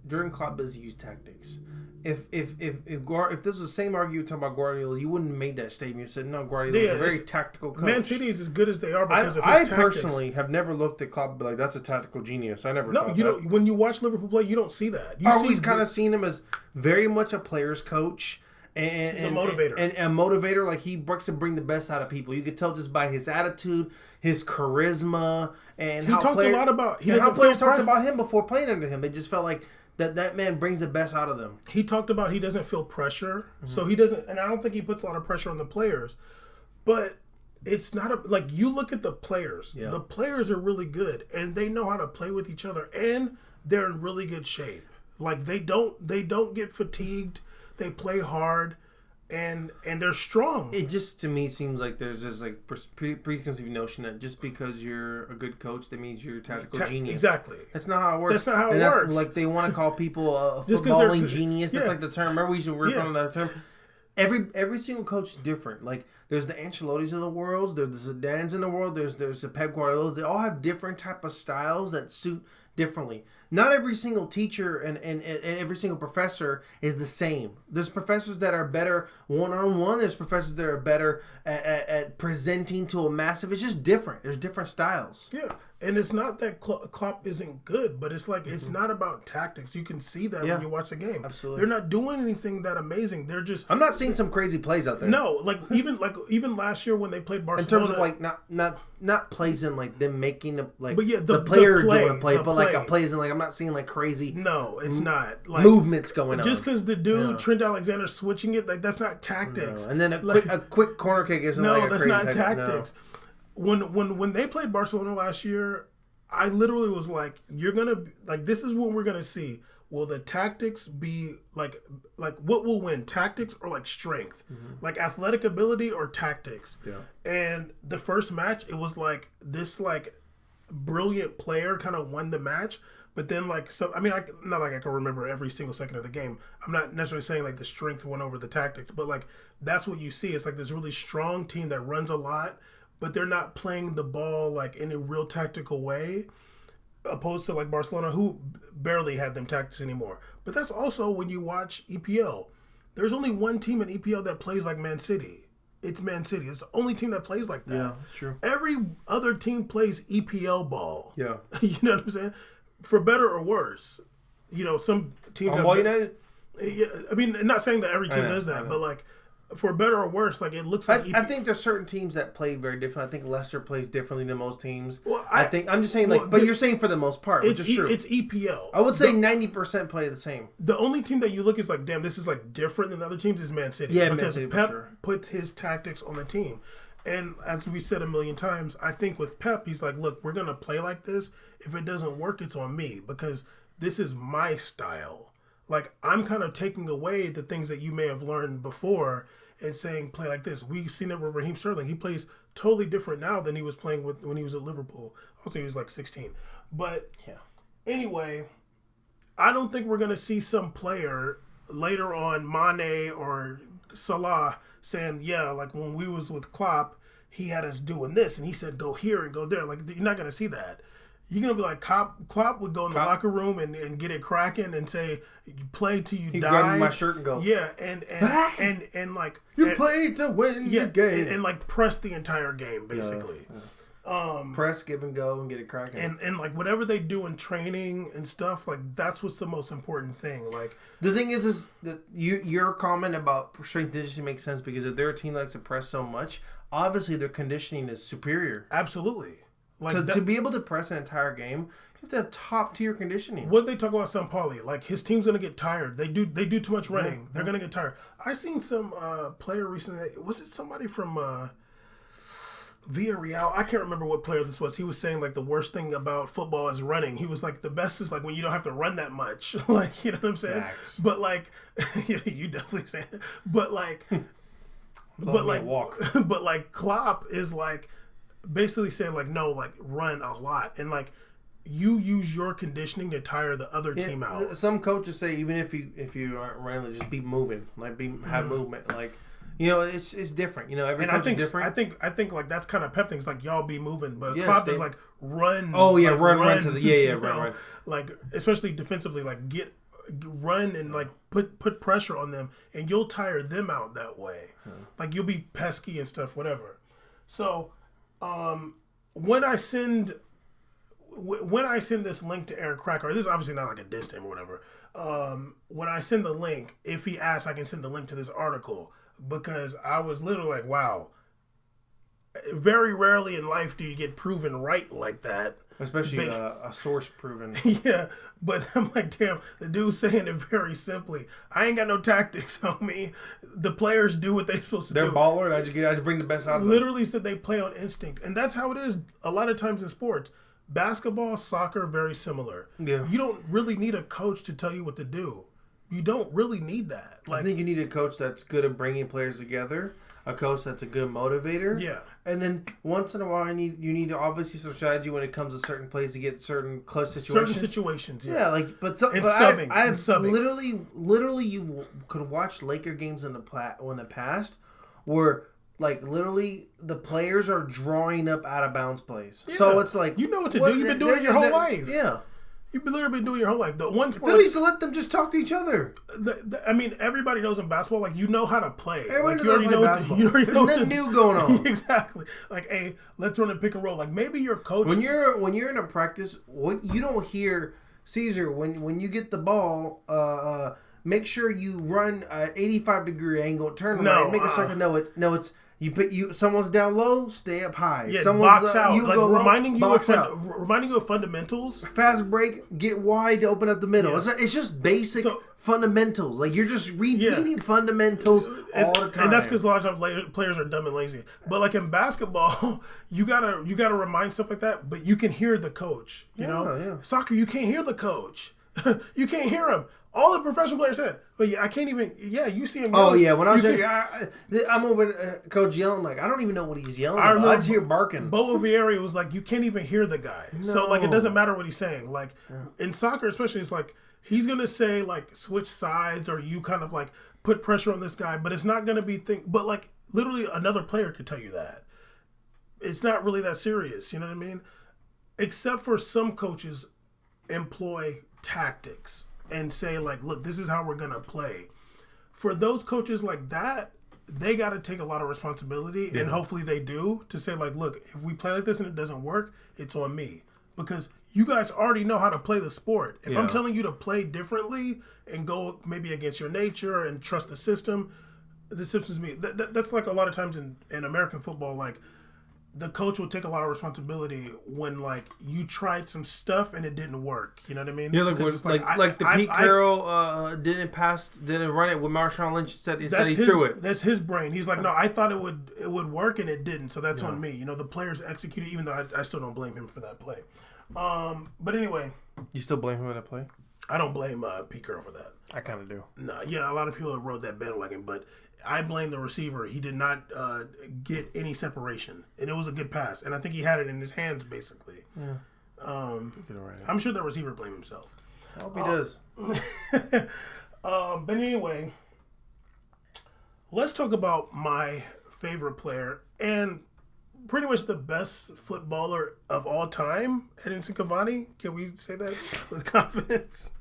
Jurgen Klopp does use tactics. If this was the same argument talking about Guardiola, you wouldn't have made that statement. You said, no, Guardiola is a very tactical coach. Man City is as good as they are because of his tactics. I personally have never looked at Klopp and be like, that's a tactical genius. I never thought that. When you watch Liverpool play, you don't see that. I've always kind of seen him as very much a player's coach. And, he's a motivator. And a motivator, he works to bring the best out of people. You could tell just by his attitude, his charisma, and how players talked about him before playing under him. They just felt like that man brings the best out of them. He talked about he doesn't feel pressure, so he doesn't, and I don't think he puts a lot of pressure on the players. But it's not you look at the players. Yeah. The players are really good, and they know how to play with each other, and they're in really good shape. They don't get fatigued. They play hard, and they're strong. It just, to me, seems like there's this preconceived notion that just because you're a good coach, that means you're a tactical genius. Exactly. That's not how it works. That's not how it works. They want to call people a footballing genius. That's the term. Remember we used to work on that term. every single coach is different. Like there's the Ancelottis of the world, there's the Zidans in the world, there's the Pep Guardiolas. They all have different type of styles that suit differently. Not every single teacher and every single professor is the same. There's professors that are better one-on-one. There's professors that are better at presenting to a massive. It's just different. There's different styles. Yeah. And it's not that Klopp isn't good, but it's like it's not about tactics. You can see that when you watch the game. Absolutely. They're not doing anything that amazing. They're just... I'm not seeing some crazy plays out there. No. Even last year when they played Barcelona... In terms of like not plays in like them making but yeah, the player doing a play, but like a plays in like I'm not seeing like crazy... No, it's not. Like, movements going on. Just because the dude, Trent Alexander, switching it, like that's not tactics. No. And then a quick corner kick isn't like a that's crazy not tactics. No. When they played Barcelona last year... I literally was like, you're going to, like, this is what we're going to see. Will the tactics be, like what will win? Tactics or, like, strength? Mm-hmm. Like, athletic ability or tactics? Yeah. And the first match, it was, like, this, like, brilliant player kind of won the match. But then, like, not like I can remember every single second of the game. I'm not necessarily saying, like, the strength won over the tactics. But, like, that's what you see. It's, like, this really strong team that runs a lot. But they're not playing the ball like in a real tactical way, opposed to like Barcelona, who barely had them tactics anymore. But that's also when you watch EPL. There's only one team in EPL that plays like Man City. It's Man City. It's the only team that plays like that. Yeah, that's true. Every other team plays EPL ball. Yeah. You know what I'm saying? For better or worse. You know, some teams have... United? Yeah, I mean, not saying that every team does that, but like... For better or worse, like it looks like... I think there's certain teams that play very different. I think Leicester plays differently than most teams. Well, I'm just saying, like, but you're saying for the most part, which is true. It's EPL. I would say 90% play the same. The only team that you look is like, damn, this is like different than other teams is Man City. Yeah, because Man City, Pep for sure. puts his tactics on the team. And as we said a million times, I think with Pep, he's like, look, we're going to play like this. If it doesn't work, it's on me because this is my style. Like, I'm kind of taking away the things that you may have learned before and saying play like this. We've seen it with Raheem Sterling. He plays totally different now than he was playing with when he was at Liverpool. Also, he was like 16. But anyway, I don't think we're going to see some player later on, Mane or Salah, saying, yeah, like when we was with Klopp, he had us doing this, and he said go here and go there. Like, you're not going to see that. You're going to be like, Klopp would go in the locker room and get it cracking and say, you play till you die. Grab my shirt and go. Yeah, and like... You played to win the game. And like press the entire game, basically. Yeah. Press, give and go, and get it cracking. And like whatever they do in training and stuff, like that's what's the most important thing. Like the thing is that your comment about strength conditioning makes sense because if they're a team that likes to press so much, obviously their conditioning is superior. Absolutely. Like to be able to press an entire game, you have to have top tier conditioning. What they talk about Sampaoli, like his team's gonna get tired. They do too much running. Mm-hmm. They're gonna get tired. I seen some player recently. Was it somebody from Villarreal? I can't remember what player this was. He was saying like the worst thing about football is running. He was like the best is like when you don't have to run that much. Like, you know what I'm saying? Max. But like you definitely say that. But like walk. But like Klopp is like basically saying like no, like run a lot and like you use your conditioning to tire the other team out. Some coaches say even if you aren't running, just be moving, like have movement, like you know it's different. You know every coach is different. I think like that's kind of Pep things like y'all be moving, but Klopp is like run. Oh yeah, like, run to the run. Like especially defensively, like run and like put pressure on them, and you'll tire them out that way. Like you'll be pesky and stuff, whatever. So. When I send this link to Eric Cracker, this is obviously not like a diss to him or whatever. When I send the link, if he asks, I can send the link to this article because I was literally like, wow. Very rarely in life do you get proven right like that. Especially a source proven. Yeah, but I'm like, damn, the dude's saying it very simply. I ain't got no tactics on me. The players do what they're supposed to do. They're baller, and I just bring the best out of them. Literally said they play on instinct. And that's how it is a lot of times in sports. Basketball, soccer, very similar. Yeah. You don't really need a coach to tell you what to do. You don't really need that. I think you need a coach that's good at bringing players together. A coach that's a good motivator. Yeah. And then once in a while, you need to obviously some strategy when it comes to certain plays to get certain clutch situations. Certain situations, yeah. Yeah, like but subbing. Literally, you could watch Laker games in the past where like literally the players are drawing up out of bounds plays. Yeah. So it's like you know what to do. You've been doing it your whole life. Yeah. You've literally been doing your whole life. The one Philly used to let them just talk to each other. I mean, everybody knows in basketball, like, you know how to play. Everybody like, knows how to play basketball. There's nothing new going on. Exactly. Like, hey, let's run a pick and roll. Like, maybe your coach. When you're in a practice, what you don't hear, Caesar, when you get the ball, make sure you run an 85-degree angle, turn right, make a circle. No, it's. Someone's down low, stay up high. Yeah, someone's box out. You like go reminding low, you box out. Reminding you of fundamentals. Fast break, get wide to open up the middle. Yeah. It's just basic fundamentals. Like you're just repeating fundamentals all the time. And that's because a lot of times players are dumb and lazy. But like in basketball, you gotta remind stuff like that. But you can hear the coach. You know, soccer, you can't hear the coach. You can't hear him. All the professional players said, but I can't even. Yeah, you see him. Oh yeah, when I was younger, I'm over coach yelling like I don't even know what he's yelling. I just hear barking. Bo Vieri was like, you can't even hear the guy. No. So like, it doesn't matter what he's saying. Like in soccer, especially, it's like he's gonna say like switch sides or you kind of like put pressure on this guy, but it's not gonna be But like literally, another player could tell you that. It's not really that serious. You know what I mean? Except for some coaches employ tactics and say like, look, this is how we're going to play. For those coaches like that, they got to take a lot of responsibility and hopefully they do to say like, look, if we play like this and it doesn't work, it's on me. Because you guys already know how to play the sport. If I'm telling you to play differently and go maybe against your nature and trust the system's me. That's like a lot of times in American football, like, the coach will take a lot of responsibility when like you tried some stuff and it didn't work. You know what I mean? Yeah, like the Pete Carroll didn't run it when Marshawn Lynch said he threw it. That's his brain. He's like, no, I thought it would work and it didn't. So that's on me. You know, the players executed, even though I still don't blame him for that play. But anyway, you still blame him for that play? I don't blame Pete Carroll for that. I kind of do. No, yeah, a lot of people rode that bandwagon, but I blame the receiver. He did not get any separation, and it was a good pass. And I think he had it in his hands, basically. Yeah. I'm sure the receiver blamed himself. I hope he does. But anyway, let's talk about my favorite player and pretty much the best footballer of all time, Edinson Cavani. Can we say that with confidence?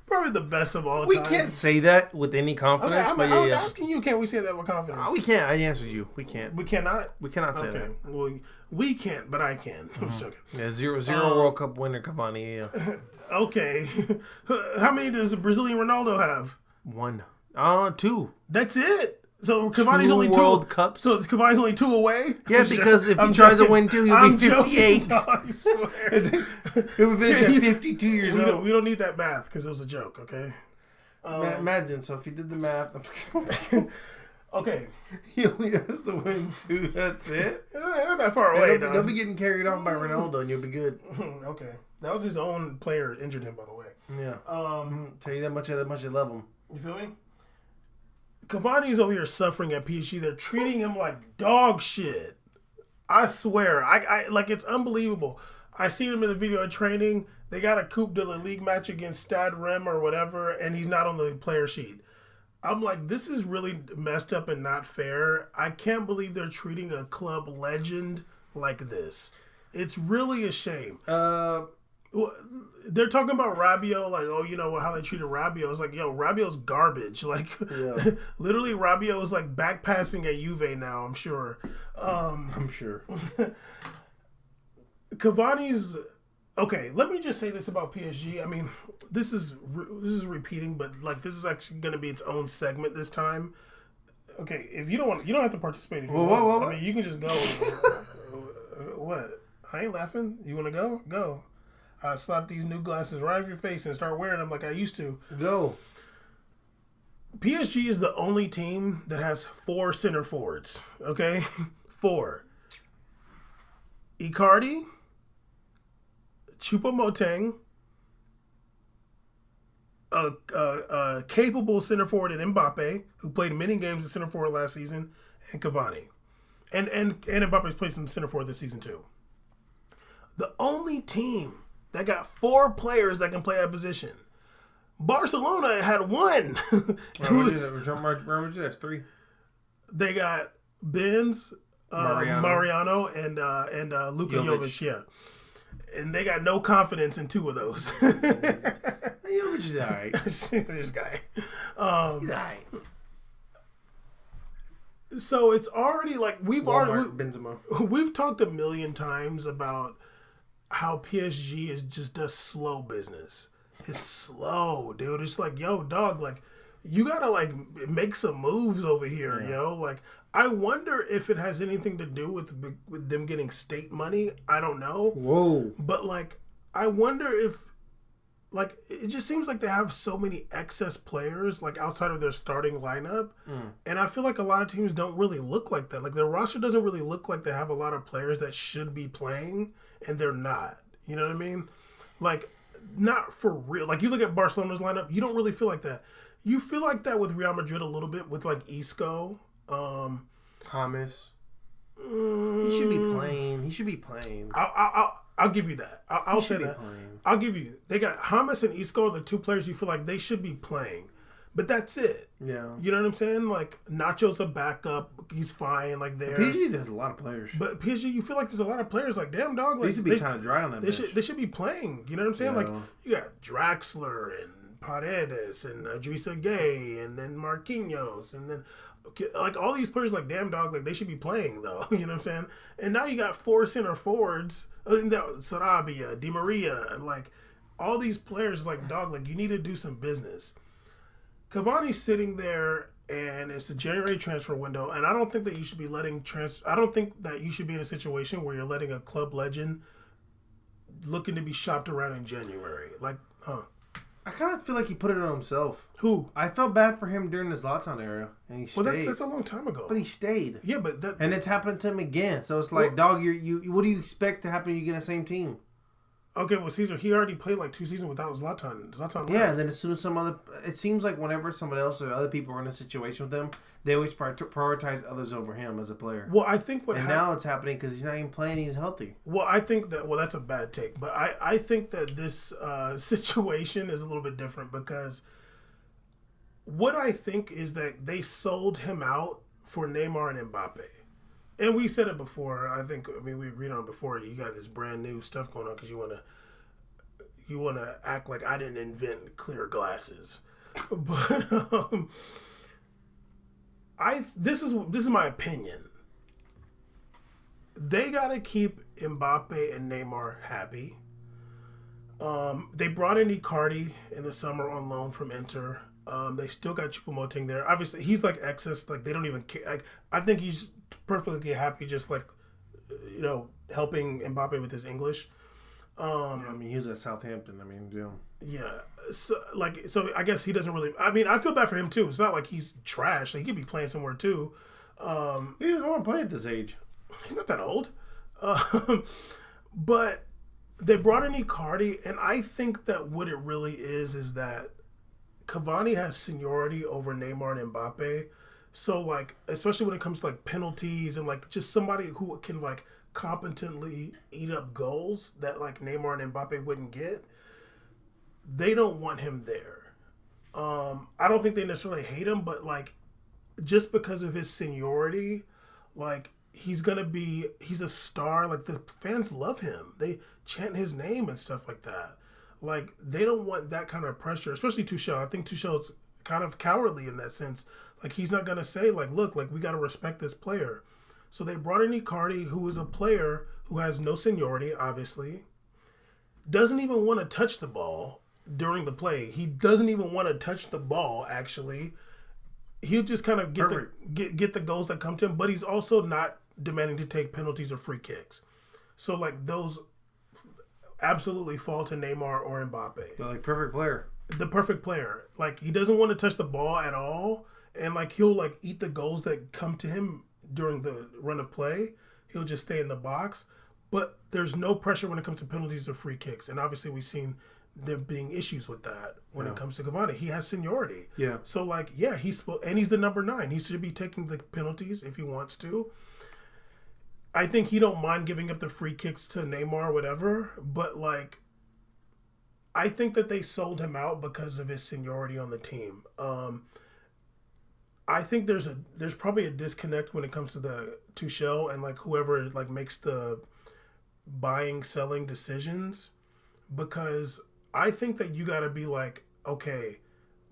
Probably the best of all time. We can't say that with any confidence. Okay, I was asking you, can we say that with confidence? We can't. I answered you. We can't. We cannot? We cannot say that. Well, we can't, but I can. I'm joking. Yeah, 0 World Cup winner Cavani. Yeah. Okay. How many does the Brazilian Ronaldo have? 1. 2. That's it? So Cavani's only 2 World Cups. So Cavani's only 2 away? Yeah, because if he tries to win 2, he'll be 58. I swear. He'll be finished at 52 years old. We don't need that math because it was a joke, okay? Imagine, so if he did the math. Okay. He only has to win 2. That's it? Not that far away, though. They'll be getting carried off by Ronaldo and you'll be good. Okay. That was his own player injured him, by the way. Yeah. Tell you that much they love him. You feel me? Cavani's over here suffering at PSG. They're treating him like dog shit. I swear. I like, it's unbelievable. I seen him in the video of training. They got a Coupe de la Ligue match against Stade Rennes or whatever, and he's not on the player sheet. I'm like, this is really messed up and not fair. I can't believe they're treating a club legend like this. It's really a shame. They're talking about Rabiot, like, oh, you know how they treated Rabiot. It's like, yo, Rabiot's garbage. Like, literally, Rabiot is like back passing at Juve now. I'm sure. I'm sure. Cavani's okay. Let me just say this about PSG. I mean, this is repeating, but like this is actually going to be its own segment this time. Okay, if you don't want, you don't have to participate. If you want. I mean, you can just go. What? I ain't laughing. You want to go? Go. I slap these new glasses right off your face and start wearing them like I used to. Go. PSG is the only team that has 4 center forwards. Okay? 4. Icardi, Choupo-Moting, a capable center forward in Mbappe, who played many games as center forward last season, and Cavani. And Mbappe's played some center forward this season too. The only team that got 4 players that can play that position. Barcelona had 1. That's 3. They got Benz, Mariano, and Luka Jovic. Yeah. And they got no confidence in 2 of those. Jovic is all right. This guy. He's all right. So it's already like Benzema. We've talked a million times about how PSG is just does slow business. It's slow, dude. It's like, yo, dog, like you gotta like make some moves over here, yo. Like I wonder if it has anything to do with them getting state money. I don't know. Whoa. But like I wonder if like it just seems like they have so many excess players like outside of their starting lineup. And I feel like a lot of teams don't really look like that. Like their roster doesn't really look like they have a lot of players that should be playing and they're not. You know what I mean? Like not for real. Like you look at Barcelona's lineup, you don't really feel like that. You feel like that with Real Madrid a little bit with like Isco, Thomas. He should be playing. I'll give you that. I'll say that. I'll give you. They got James and Isco, the 2 players you feel like they should be playing, but that's it. Yeah. You know what I'm saying? Like Nacho's a backup. He's fine. Like there. PSG there's a lot of players. But PSG, you feel like there's a lot of players. Like damn dog. Like they should be kind of dry on that. They should be playing. You know what I'm saying? Like you got Draxler and Paredes and Idrissa Gueye and then Marquinhos and then. Like all these players, like damn dog, like they should be playing though. You know what I'm saying? And now you got 4 center forwards, Sarabia, Di Maria, like all these players, like dog, like you need to do some business. Cavani's sitting there, and it's the January transfer window, and I don't think that you should be I don't think that you should be in a situation where you're letting a club legend looking to be shopped around in January. Like, I kind of feel like he put it on himself. Who? I felt bad for him during his Zlatan era, and he stayed. Well, that's a long time ago. But he stayed. Yeah, but and it's happened to him again. So it's like, dog, you. What do you expect to happen? You get the same team. Okay, well, Caesar, he already played like 2 seasons without Zlatan. Yeah, and then as soon as it seems like whenever someone else or other people are in a situation with them, they always prioritize others over him as a player. Well, I think now it's happening because he's not even playing. He's healthy. Well, I think that that's a bad take, but I think that this situation is a little bit different because what I think is that they sold him out for Neymar and Mbappe. And we said it before. We agreed on it before. You got this brand new stuff going on because you want to act like I didn't invent clear glasses. But this is my opinion. They gotta keep Mbappe and Neymar happy. They brought in Icardi in the summer on loan from Inter. They still got Choupo-Moting there. Obviously, he's like excess. Like they don't even care. Like I think he's perfectly happy, just like helping Mbappe with his English. He was at Southampton. Yeah. So I guess he doesn't really. I feel bad for him too. It's not like he's trash. Like, he could be playing somewhere too. He doesn't want to play at this age. He's not that old. But they brought in Icardi, and I think that what it really is that Cavani has seniority over Neymar and Mbappe. So, like, especially when it comes to, like, penalties and, like, just somebody who can, like, competently eat up goals that, like, Neymar and Mbappe wouldn't get, they don't want him there. I don't think they necessarily hate him, but, like, just because of his seniority, like, he's a star. Like, the fans love him. They chant his name and stuff like that. Like, they don't want that kind of pressure, especially Tuchel. I think Tuchel's kind of cowardly in that sense. Like, he's not going to say, like, look, like, we got to respect this player. So they brought in Icardi, who is a player who has no seniority, obviously. Doesn't even want to touch the ball during the play. He doesn't even want to touch the ball, actually. He'll just kind of get the goals that come to him, but he's also not demanding to take penalties or free kicks. So, like, those absolutely fall to Neymar or Mbappe. So, like, perfect player. The perfect player. Like, he doesn't want to touch the ball at all, and, like, he'll, like, eat the goals that come to him during the run of play. He'll just stay in the box. But there's no pressure when it comes to penalties or free kicks. And obviously we've seen there being issues with that when it comes to Cavani. He has seniority. Yeah. So, like, yeah, he's the number 9. He should be taking the penalties if he wants to. I think he don't mind giving up the free kicks to Neymar, whatever. But like, I think that they sold him out because of his seniority on the team. I think there's probably a disconnect when it comes to the Tuchel and like whoever like makes the buying selling decisions, because I think that you got to be like, okay,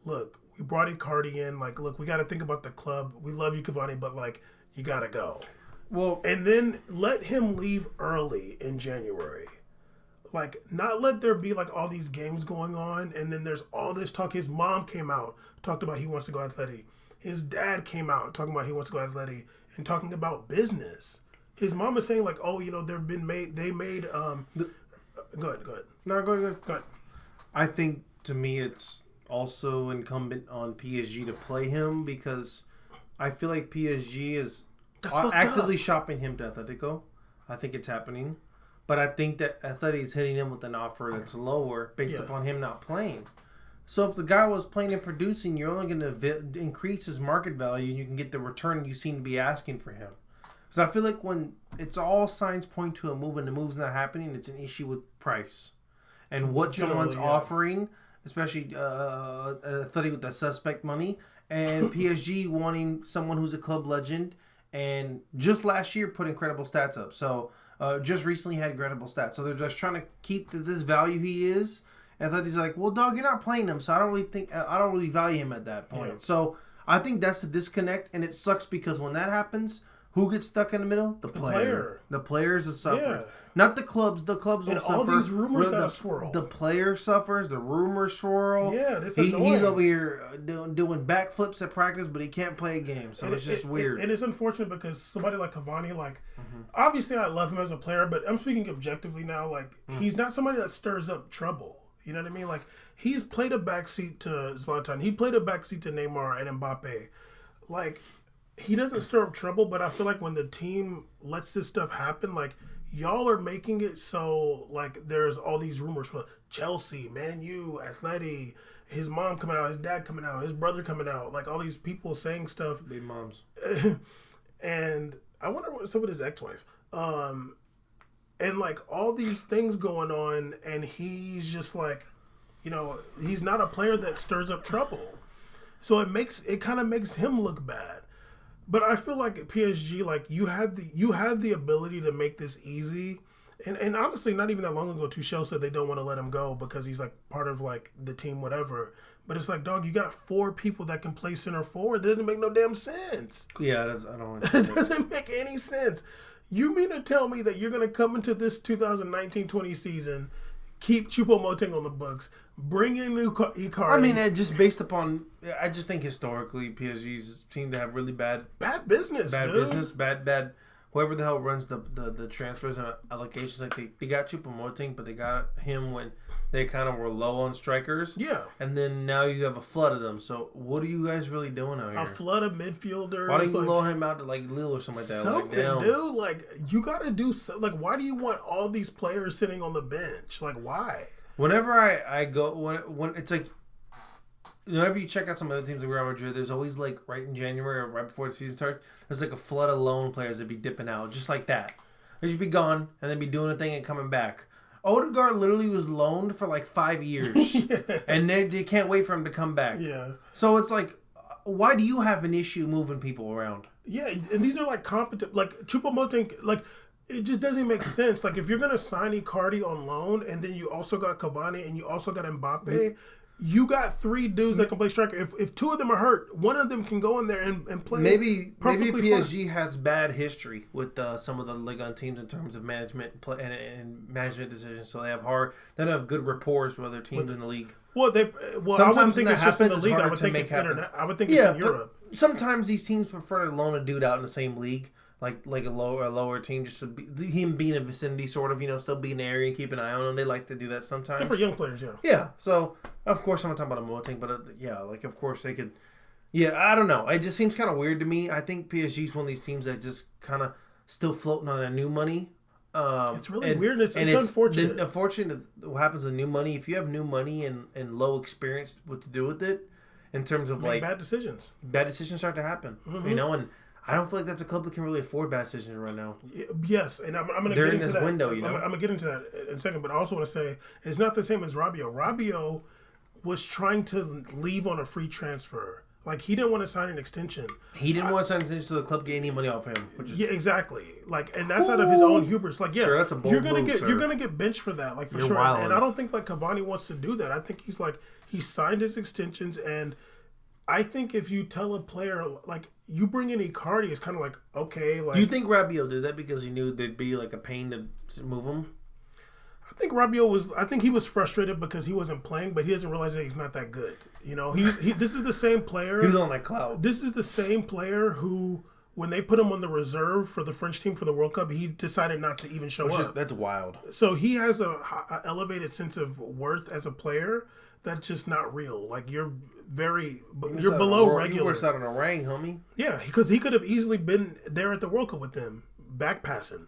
look, we brought Icardi in, like, look, we got to think about the club. We love you, Cavani, but like, you got to go. Well, and then let him leave early in January. Like, not let there be like all these games going on, and then there's all this talk. His mom came out, talked about he wants to go Atleti. His dad came out talking about he wants to go Atleti and talking about business. His mom is saying like, oh, you know, go ahead. No, go ahead. I think to me it's also incumbent on PSG to play him, because I feel like PSG is actively shopping him to Atletico. I think it's happening. But I think that Atleti is hitting him with an offer that's lower based upon him not playing. So if the guy was playing and producing, you're only going to increase his market value, and you can get the return you seem to be asking for him. Because I feel like when it's all signs point to a move and the move's not happening, it's an issue with price. And what someone's offering, especially Atleti with the suspect money, and PSG wanting someone who's a club legend, and just last year put incredible stats up. So just recently had incredible stats. So they're just trying to keep this value he is. And Atleti's like, well, dog, you're not playing him, so I don't really value him at that point. Yeah. So I think that's the disconnect, and it sucks because when that happens, who gets stuck in the middle? The player. The players are suffering. Yeah. Not the clubs. The clubs will suffer. And all these rumors that swirl. The player suffers. The rumors swirl. Yeah, that's annoying. He's over here doing backflips at practice, but he can't play a game. So it's just weird. And it's unfortunate because somebody like Cavani, like, obviously I love him as a player, but I'm speaking objectively now. Like, he's not somebody that stirs up trouble. You know what I mean? Like, he's played a backseat to Zlatan. He played a backseat to Neymar and Mbappe. Like, he doesn't stir up trouble, but I feel like when the team lets this stuff happen, like, y'all are making it so, like, there's all these rumors for Chelsea, Man U, Atleti, his mom coming out, his dad coming out, his brother coming out, like, all these people saying stuff. Big moms. And I wonder what's up with his ex-wife. And, like, all these things going on, and he's just, like, you know, he's not a player that stirs up trouble. So it kind of makes him look bad. But I feel like at PSG, like, you had the ability to make this easy. And honestly, not even that long ago, Tuchel said they don't want to let him go because he's, like, part of, like, the team, whatever. But it's like, dog, you got 4 people that can play center forward. It doesn't make no damn sense. Yeah, I don't it doesn't make any sense. You mean to tell me that you're going to come into this 2019-20 season, keep Choupo-Moting on the books, bring in new Icardi? I mean, just based upon, I just think historically PSG's seem to have really bad business, bad. Whoever the hell runs the transfers and allocations, like they got Choupo-Moting, but they got him when they kind of were low on strikers. Yeah. And then now you have a flood of them. So what are you guys really doing out here? A flood of midfielders. Why don't you loan him out to like Lille or something like that? Something, dude. Like, you got to do something. Like, why do you want all these players sitting on the bench? Like, why? Whenever I go, when it's like, whenever you check out some other teams like Real Madrid, there's always like right in January or right before the season starts, there's like a flood of loan players that be dipping out just like that. They should be gone and then be doing a thing and coming back. Odegaard literally was loaned for like 5 years, and they can't wait for him to come back. Yeah. So it's like, why do you have an issue moving people around? Yeah, and these are like competent, like Choupo-Moting, like, it just doesn't make sense. Like, if you're gonna sign Icardi on loan, and then you also got Cavani, and you also got Mbappe, you got 3 dudes that can play striker. If 2 of them are hurt, one of them can go in there and play. Maybe PSG has bad history with some of the Ligue 1 teams in terms of management and management decisions. So they have good rapport with other teams in the league. Well, I wouldn't think it's just in the league. I would think it's internet. I would think it's in Europe. Sometimes these teams prefer to loan a dude out in the same league. Like a lower team, just to him being in vicinity, sort of, you know, still be in the area and keep an eye on him. They like to do that sometimes. For young players, yeah. Yeah, so, of course, I'm not talking about a Moting, but, like, of course, they could... Yeah, I don't know. It just seems kind of weird to me. I think PSG is one of these teams that just kind of still floating on a new money. It's really weird. It's unfortunate. Unfortunate what happens with new money. If you have new money and low experience what to do with it, in terms of, like... bad decisions. Bad decisions start to happen, you know, and... I don't feel like that's a club that can really afford bad decisions right now. Yes, and I'm going to get into that. Window, I'm going to get into that in a second, but I also want to say it's not the same as Rabiot. Rabiot was trying to leave on a free transfer. Like, he didn't want to sign an extension. He didn't want to sign an extension so the club get any money off him. Yeah, exactly. Like, and that's out of his own hubris. Like, yeah, sir, that's a bold you're gonna move, you're gonna get benched for that, like, for sure. And I don't think like Cavani wants to do that. I think he signed his extensions, and I think if you tell a player like you bring in Icardi, it's kind of like, okay, like. Do you think Rabiot did that because he knew there'd be like a pain to move him? I think Rabiot I think he was frustrated because he wasn't playing, but he doesn't realize that he's not that good. You know, this is the same player. He was on that cloud. This is the same player who, when they put him on the reserve for the French team for the World Cup, he decided not to even show up. That's wild. So he has a elevated sense of worth as a player that's just not real. Like, you're below regular. You worse out on a ring, homie. Yeah, because he could have easily been there at the World Cup with them, back passing.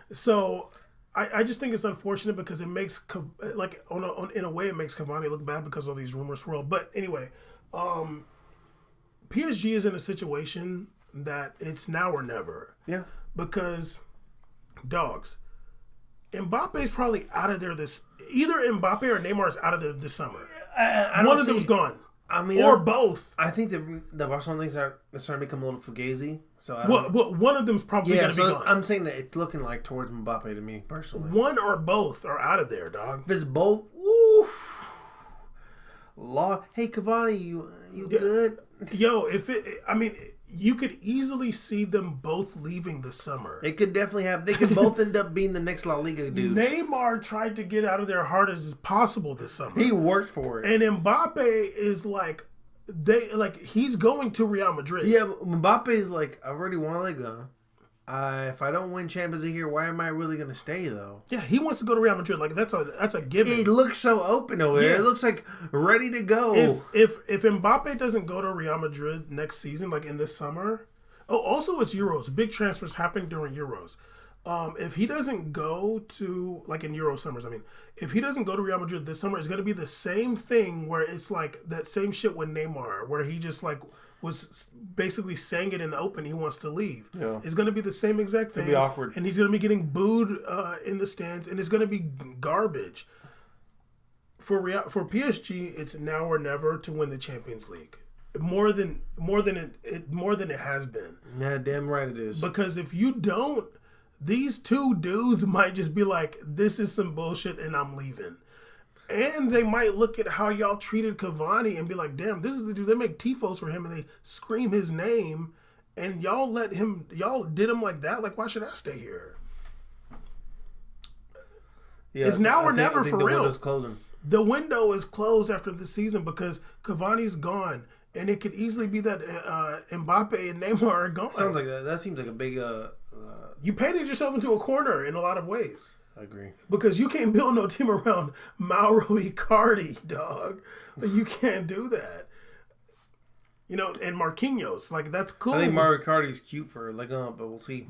So I just think it's unfortunate because it makes in a way it makes Cavani look bad because all these rumors swirl. But anyway, PSG is in a situation that it's now or never. Yeah. Because dogs, Mbappe's probably out of there either Mbappe or Neymar is out of there this summer. One of them's gone. I mean, or both. I think the Barcelona things are starting to become a little fugazi. So one of them's probably going to be gone. I'm saying that it's looking like towards Mbappe to me personally. One or both are out of there, dog. If it's both, oof. Hey Cavani, you good? Yo, you could easily see them both leaving this summer. They could definitely They could both end up being the next La Liga dudes. Neymar tried to get out of there hard as possible this summer. He worked for it. And Mbappe is he's going to Real Madrid. Yeah, Mbappe is like, I already won La Liga. If I don't win Champions League here, why am I really going to stay though? Yeah, he wants to go to Real Madrid. Like, that's a given. It looks so open over there. It looks like ready to go. If Mbappe doesn't go to Real Madrid next season, like in this summer. Oh, also it's Euros. Big transfers happen during Euros. If he doesn't go to, like in Euro summers, if he doesn't go to Real Madrid this summer, it's going to be the same thing where it's like that same shit with Neymar, where he just like was basically saying it in the open he wants to leave. Yeah. It's going to be the same exact thing. It'll be awkward. And he's going to be getting booed in the stands, and it's going to be garbage. For PSG, it's now or never to win the Champions League. More than it has been. Yeah, damn right it is. Because if you don't, these two dudes might just be like, this is some bullshit and I'm leaving. And they might look at how y'all treated Cavani and be like, damn, this is the dude. They make tifos for him and they scream his name. And y'all did him like that? Like, why should I stay here? Yeah, it's now or never for real. The window's closing. The window is closed after the season because Cavani's gone. And it could easily be that Mbappe and Neymar are gone. Sounds like that. That seems like a big... You painted yourself into a corner in a lot of ways. I agree. Because you can't build no team around Mauro Icardi, dog. You can't do that. You know, and Marquinhos, like, that's cool. I think Mauro Icardi's cute for Liga, but we'll see.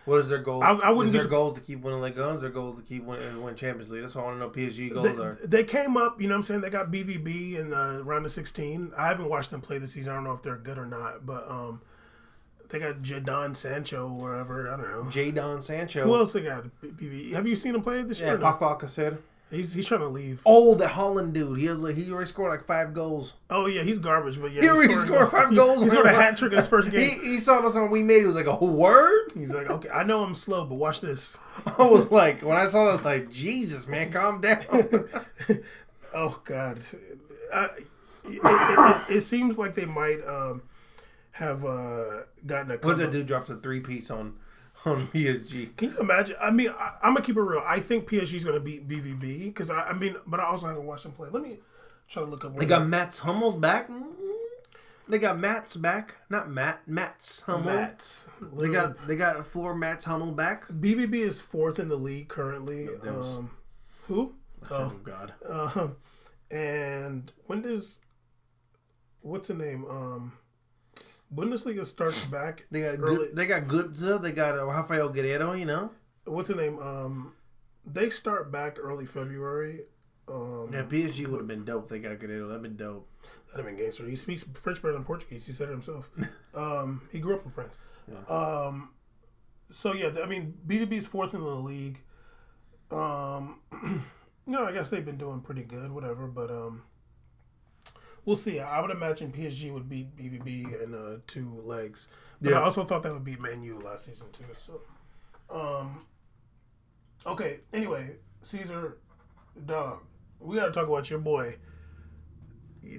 What is their goal? Is their goals to keep winning Liga? Is their goals to keep winning Champions League? That's what I want to know. PSG goals are. They came up, you know what I'm saying? They got BVB in round of 16. I haven't watched them play this season. I don't know if they're good or not, but they got Jadon Sancho or whatever. I don't know. Jadon Sancho. Who else they got? BVB. Have you seen him play this year? Yeah, Paco Alcacer. He's trying to leave. Oh, the Holland dude. He already scored like 5 goals. Oh yeah, he's garbage, but yeah, he already scored 5 goals. He scored a hat trick in his first game. He saw us on We Made. He was like, "A word." He's like, "Okay, I know I'm slow, but watch this." I was like, when I saw that, I was like, "Jesus, man, calm down." Oh God, it seems like they might have gotten a. What did that dude drop the 3-piece on PSG? Can you imagine? I'm gonna keep it real. I think PSG is gonna beat BVB because but I also haven't watched them play. Let me try to look up. They got Mats Hummels back. They got Mats back, not Mats Hummel. Mats. They got Floor Mats Hummel back. BVB is 4th in the league currently. Who? Oh God. And when does what's the name? Bundesliga starts back. They got Götze. They got Rafael Guerreiro. You know what's the name? They start back early February. Yeah, PSG would have been dope. They got Chicharito. That'd been dope. That'd have been gangster. He speaks French better than Portuguese. He said it himself. He grew up in France. Yeah. So yeah, I mean, B2B's fourth in the league. I guess they've been doing pretty good, whatever. But we'll see. I would imagine PSG would beat BVB in 2 legs. But I also thought that would beat Man U last season too. So, okay. Anyway, Caesar, dog, we got to talk about your boy,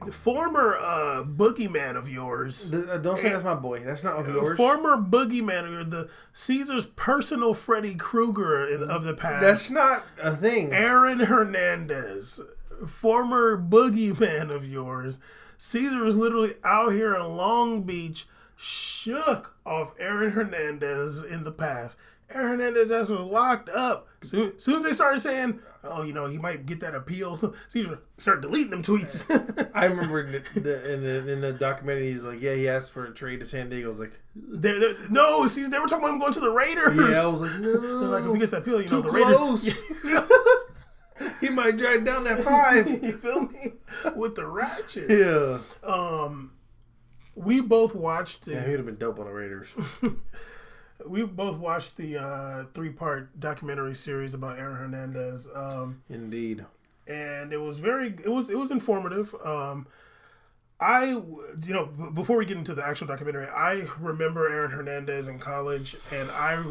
the former boogeyman of yours. Don't say that's my boy. That's not of yours. Former boogeyman, the Caesar's personal Freddy Krueger of the past. That's not a thing. Aaron Hernandez, former boogeyman of yours. Caesar was literally out here in Long Beach, shook off Aaron Hernandez in the past. Aaron Hernandez ass was locked up. Soon as they started saying, oh, he might get that appeal, so Caesar started deleting them tweets. I remember in the documentary, he's like, yeah, he asked for a trade to San Diego. I was like, no, see, they were talking about him going to the Raiders. Yeah, I was like, no. They're like, if he gets that appeal, too the close. Raiders. He might drive down that 5. You feel me? With the ratchets. Yeah. We both watched it. Yeah, he would have been dope on the Raiders. We both watched the 3-part documentary series about Aaron Hernandez. Indeed. And it was it was informative. Before we get into the actual documentary, I remember Aaron Hernandez in college, and I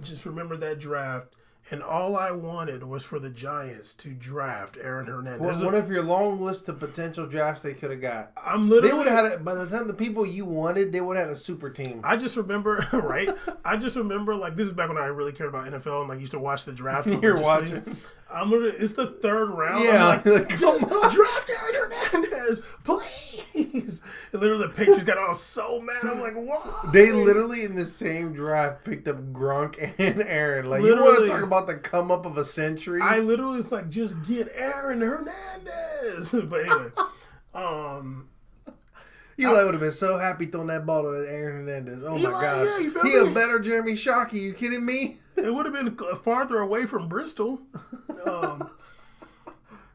just remember that draft. And all I wanted was for the Giants to draft Aaron Hernandez. One of your long list of potential drafts they could have got. They would have had by the time the people you wanted, they would have had a super team. I just remember, right? I just remember, like, this is back when I really cared about NFL and, like, used to watch the draft. You're watching. It's the 3rd round. Yeah. I'm like, just draft Aaron Hernandez, please. And literally the Patriots got all so mad. I'm like, why? They literally in the same draft picked up Gronk and Aaron. Like, literally, you want to talk about the come up of a century? I literally was like, just get Aaron Hernandez. But anyway, Eli would have been so happy throwing that ball to Aaron Hernandez. Oh my God. Yeah, you feel he me? a better Jeremy Shockey. You kidding me? It would have been farther away from Bristol.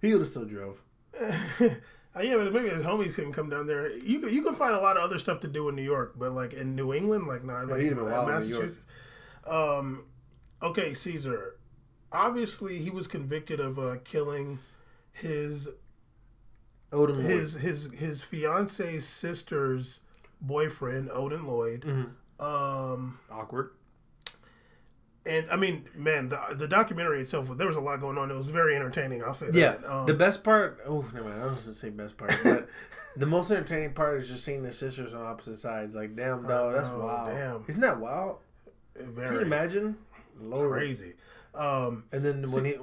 He would have still drove. Yeah, but maybe his homies couldn't come down there. You can find a lot of other stuff to do in New York, but like in New England, like not like Massachusetts. Okay, Caesar. Obviously, he was convicted of killing his his fiance's sister's boyfriend, Odin Lloyd. Mm-hmm. Awkward. And I mean, man, the documentary itself, there was a lot going on. It was very entertaining. I'll say that. Yeah, the best part. Oh, never mind. I was going to say best part, but the most entertaining part is just seeing the sisters on opposite sides. Like, damn, dog, that's wild. Damn, isn't that wild? Very Can you imagine? Lord. Crazy. And then go ahead.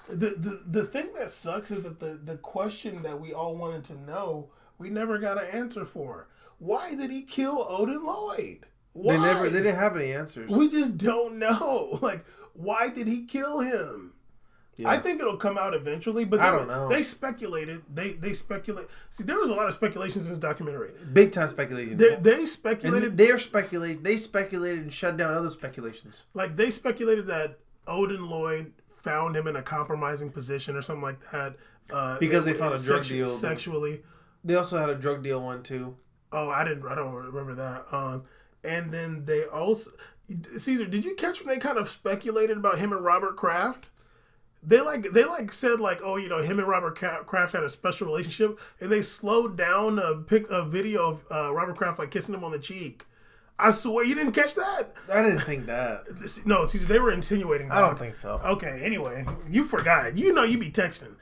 The thing that sucks is that the question that we all wanted to know, we never got an answer for. Why did he kill Odin Lloyd? Why? They didn't have any answers. We just don't know. Like, why did he kill him? Yeah. I think it'll come out eventually, but I don't know. They speculated. They speculate. See, there was a lot of speculation in this documentary. Big time speculation. They speculated. They speculated and shut down other speculations. Like, they speculated that Odin Lloyd found him in a compromising position or something like that. Because they found a drug deal. Sexually. They also had a drug deal one too. Oh, I don't remember that. And then they also, Caesar, did you catch when they kind of speculated about him and Robert Kraft? They said like, oh, him and Robert Kraft had a special relationship, and they slowed down a video of Robert Kraft like kissing him on the cheek. I swear you didn't catch that. I didn't think that. No, Caesar, they were insinuating that. I don't think so. Okay, anyway, you forgot. You be texting.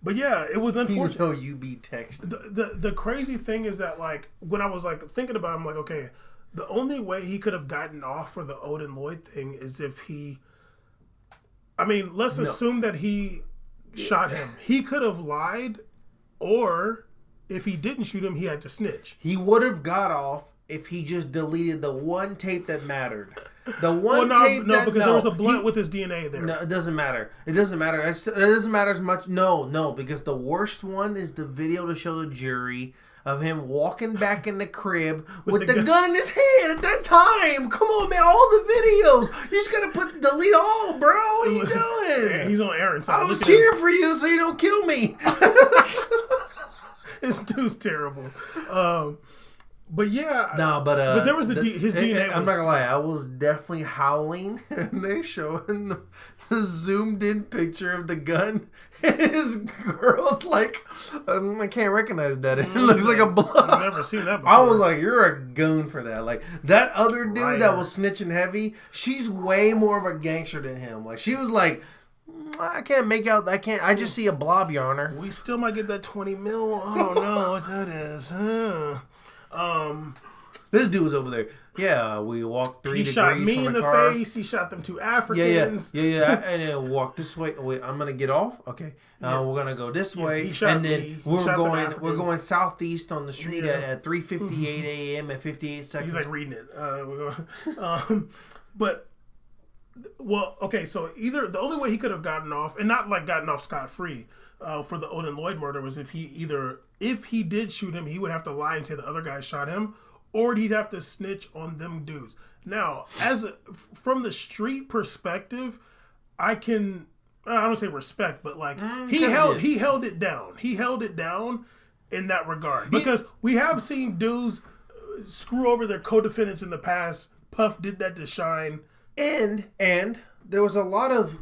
But yeah, it was unfortunate. You be texting. The crazy thing is that, like, when I was like thinking about it, I'm like, okay, the only way he could have gotten off for the Odin Lloyd thing is if he, I mean, let's assume that he shot him. He could have lied, or if he didn't shoot him, he had to snitch. He would have got off if he just deleted the one tape that mattered. The one tape because there was a blunt with his DNA there. No, it doesn't matter. It doesn't matter. It doesn't matter as much. No, because the worst one is the video to show the jury of him walking back in the crib with the gun in his hand at that time. Come on, man. All the videos. You just got to delete all, bro. What are you doing? He's on Aaron's side. I was cheering for you so you don't kill me. This dude's terrible. But yeah. No, but there was his DNA. I'm not going to lie. I was definitely howling. And they showing the zoomed in picture of the gun. And his girl's like, I can't recognize that. It looks like a blood. I've never seen that before. I was like, you're a goon for that. Like, that other dude that was snitching heavy, she's way more of a gangster than him. Like, she was like, I can't make out. I just see a blob yarner. We still might get that 20 mil. I don't know what that is. This dude was over there. Yeah, we walked 3 degrees shot me in the car. face. He shot them 2 Africans. Yeah. And then walk this way. Oh, wait, I'm gonna get off. Okay, we're gonna go this way. And then we're going southeast on the street at 3:58 a.m. at 58 seconds. He's like reading it. We're going, but well, okay. So either the only way he could have gotten off, and not like gotten off scot free, for the Odin Lloyd murder was if he did shoot him, he would have to lie and say the other guy shot him. Or he'd have to snitch on them dudes. Now, from the street perspective, I don't say respect, but like he held it down. He held it down in that regard because we have seen dudes screw over their co-defendants in the past. Puff did that to Shine, and there was a lot of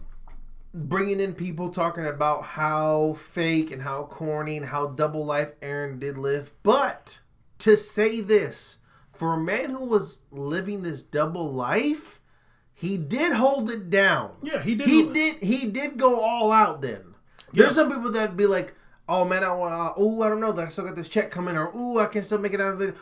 bringing in people talking about how fake and how corny and how double life Aaron did live, but. To say this, for a man who was living this double life, he did hold it down. Yeah, he did. He did go all out then. Yeah. There's some people that'd be like, oh man, I don't know, I still got this check coming, or I can still make it out of it.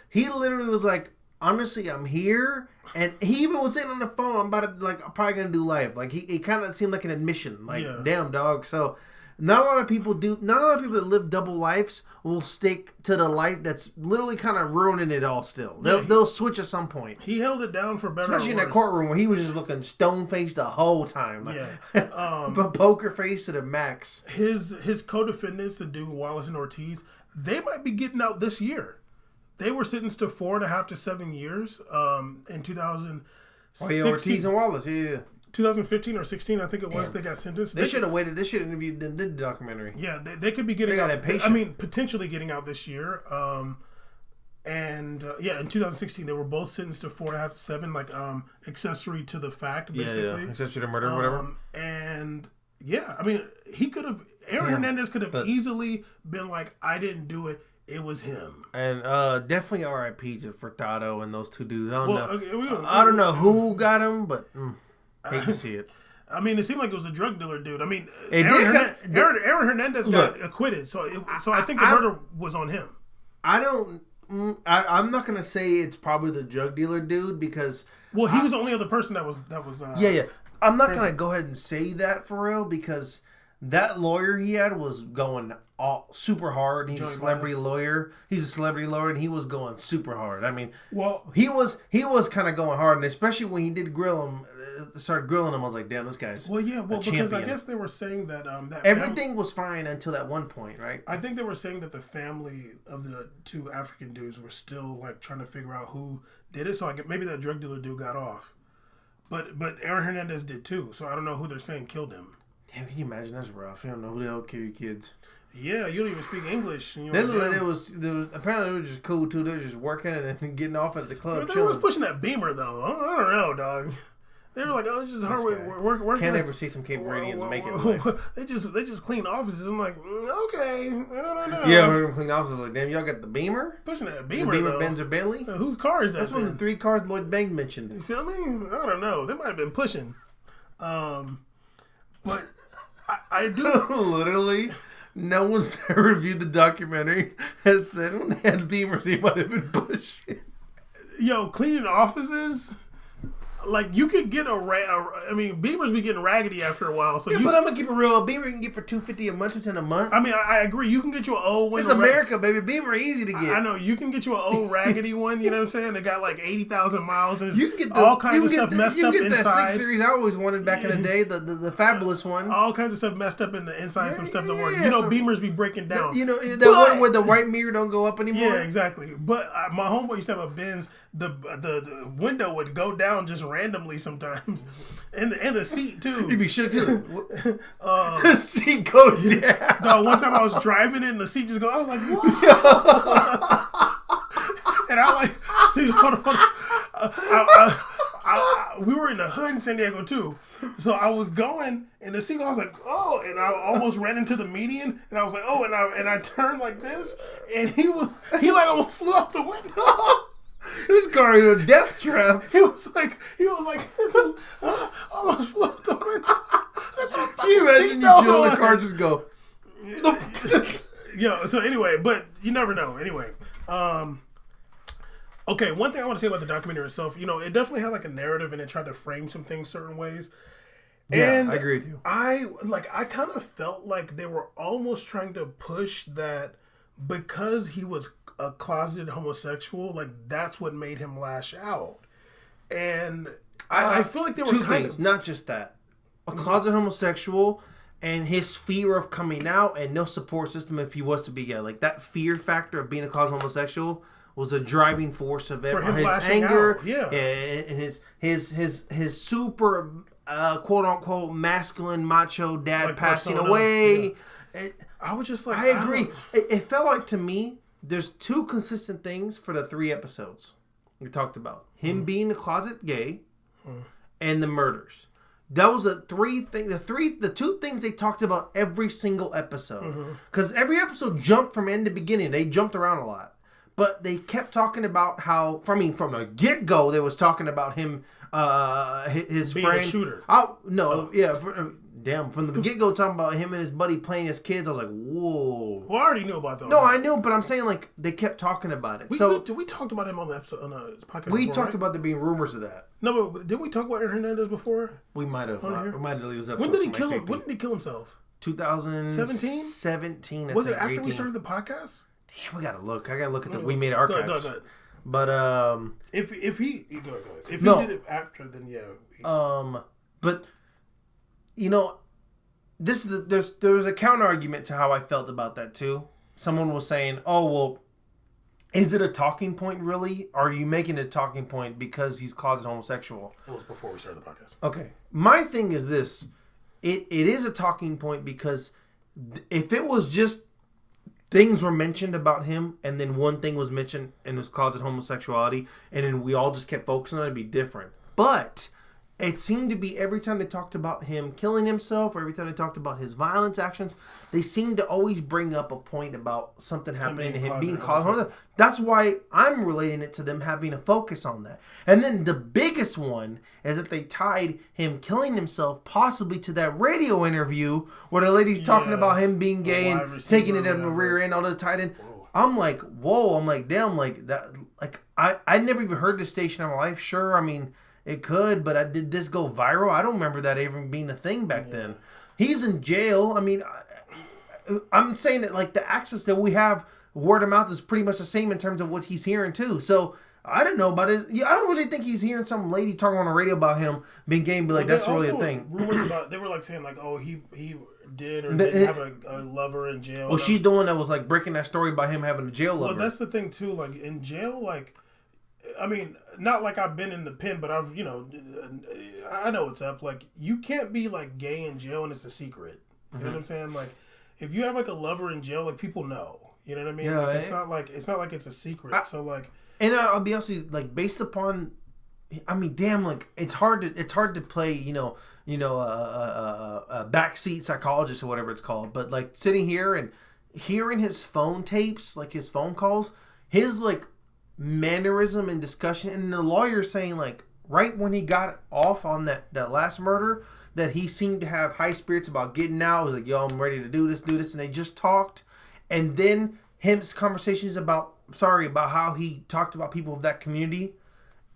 He literally was like, honestly, I'm here. And he even was saying on the phone, I'm probably going to do life. Like, he kind of seemed like an admission. Like, damn, dog. So... Not a lot of people that live double lives will stick to the life that's literally kind of ruining it all still. They'll switch at some point. He held it down for better Especially in that courtroom where he was just looking stone-faced the whole time. But poker face to the max. His co-defendants, the dude Wallace and Ortiz, they might be getting out this year. They were sentenced to 4.5 to 7 years in 2016. Oh, yeah, Ortiz and Wallace, yeah. 2015 or 16, I think it was. Damn. They got sentenced. They should have waited. They should have interviewed them. Did the documentary. Yeah, they could be getting out. I mean, potentially getting out this year. In 2016, they were both sentenced to 4.5 to 7, like accessory to the fact, basically. Yeah. Accessory to murder, whatever. And yeah, I mean, he could have. Aaron Hernandez could have easily been like, "I didn't do it. It was him." And definitely R.I.P. to Furtado and those two dudes. I don't know. Okay, I don't know who got him, but. Hate to see it. I mean, it seemed like it was a drug dealer dude. I mean, Aaron Hernandez got acquitted, so I think the murder was on him. I'm not gonna say it's probably the drug dealer dude because he was the only other person that was. I'm not gonna go ahead and say that for real because that lawyer he had was going all super hard. He's a celebrity lawyer. He's a celebrity lawyer, and he was going super hard. I mean, he was kind of going hard, and especially when he did started grilling him. I was like, damn, this guy's because I guess they were saying that everything was fine until that one point, right? I think they were saying that the family of the 2 African dudes were still like trying to figure out who did it. So maybe that drug dealer dude got off, but Aaron Hernandez did too. So I don't know who they're saying killed him. Damn, can you imagine? That's rough. You don't know who the hell killed your kids. Yeah, you don't even speak English. They looked like it was apparently they were just cool too. They were just working and then getting off at the club. They was pushing that Beamer though. I don't know, dog. They were like, it's just hard work. Can't ever see some Cape Verdeans make it. They just clean offices. I'm like, okay, I don't know. Yeah, we're gonna clean offices. Like, damn, y'all got the Beamer? Pushing that Beamer, though. Benz, or Bentley? Whose car is that? That's one of the 3 cars Lloyd Banks mentioned. You feel me? I don't know. They might have been pushing. But I do literally. No one's ever reviewed the documentary has said when they had Beamers, they might have been pushing. Yo, cleaning offices. like you could get I mean, Beamers be getting raggedy after a while. So yeah, but I'm gonna keep it real. A Beamer you can get for $250 a month, $210 a month. I mean, I agree. You can get you an old one. It's America, baby. Beamer easy to get. I know you can get you an old raggedy one. You know what I'm saying? They got like 80,000 miles and you can get all kinds of stuff messed up inside. You can get that 6 Series I always wanted back in the day, the fabulous one. All kinds of stuff messed up in the inside. Some stuff that work. You know, Beamers be breaking down. You know that one where the right mirror don't go up anymore. Yeah, exactly. But my homeboy used to have a Benz. The window would go down just randomly sometimes, and the seat too. You'd be shook too. The seat goes down. No, one time I was driving it and the seat just goes. I was like, what? And I like, see, hold on. We were in the hood in San Diego too, so I was going and the seat. I was like, oh, and I almost ran into the median, and I was like, oh, and I turned like this, and he like almost flew out the window. This car is a death trap. He was like, almost flew out the window. Like, can you imagine you chill in the car, just go. Yo, so anyway, but you never know. Anyway, okay, one thing I want to say about the documentary itself, you know, it definitely had like a narrative and it tried to frame some things certain ways. Yeah, and I agree with you. I kind of felt like they were almost trying to push that because he was a closeted homosexual, like that's what made him lash out. And I feel like they were two things, not just that. A closeted homosexual and his fear of coming out and no support system if he was to be gay. Like that fear factor of being a closeted homosexual was a driving force of his anger, and his super quote unquote masculine macho dad like passing away. Yeah. I was just like, I agree. It felt like to me, there's two consistent things for the 3 episodes we talked about. Him being a closet gay and the murders. That was the two things they talked about every single episode. Because every episode jumped from end to beginning. They jumped around a lot. But they kept talking about how, from the get-go, they was talking about him, his being friend. A shooter. From the get-go, talking about him and his buddy playing as kids, I was like, whoa. Well, I already knew about that. No, I knew, but I'm saying, like, they kept talking about it. We talked about him on the episode, on the podcast We before, talked right? about there being rumors of that. No, but didn't we talk about Hernandez before? We might have. We might have deleted those When episodes. did he kill him? When did he kill himself? 2017. 17. Was it after we started the podcast? Damn, we gotta look. I gotta look at the We Made Archives. Go ahead. But if he go ahead. If he did it after, then yeah. But you know, this is there was a counter argument to how I felt about that too. Someone was saying, "Oh well, is it a talking point really? Or are you making it a talking point because he's closeted homosexual?" It was before we started the podcast. Okay, my thing is this: it is a talking point because if it was just things were mentioned about him, and then one thing was mentioned and it was closeted homosexuality, and then we all just kept focusing on it, it'd be different. But it seemed to be every time they talked about him killing himself or every time they talked about his violence actions, they seemed to always bring up a point about something happening to him being closeted homosexual. That's why I'm relating it to them having a focus on that. And then the biggest one is that they tied him killing himself possibly to that radio interview where the lady's talking about him being gay and taking it in the rear end, all this tied in. Whoa. I'm like, whoa. I'm like, damn, like that. Like I never even heard this station in my life. Sure, I mean, it could, but did this go viral? I don't remember that even being a thing back then. He's in jail. I mean, I'm saying that like the access that we have, word of mouth, is pretty much the same in terms of what he's hearing too. So I don't know about it. I don't really think he's hearing some lady talking on the radio about him being gay and be like, that's really a thing. Rumors about, they were like saying like, oh, he did or didn't have a lover in jail. Well, she's the one that was like breaking that story about him having a jail lover. Well, that's the thing too. Like in jail, like, I mean, not like I've been in the pen, but I've, you know, I know what's up. Like, you can't be like gay in jail and it's a secret. You know what I'm saying? Like, if you have like a lover in jail, like people know. You know what I mean? Yeah, like, it's not like it's a secret. So like, and I'll be honest with you, like based upon, I mean, damn, like it's hard to play, a backseat psychologist or whatever it's called. But like sitting here and hearing his phone tapes, like his phone calls, his like mannerism and discussion, and the lawyer saying like right when he got off on that last murder that he seemed to have high spirits about getting out. He was like, yo, I'm ready to do this, and they just talked. And then his conversations about how he talked about people of that community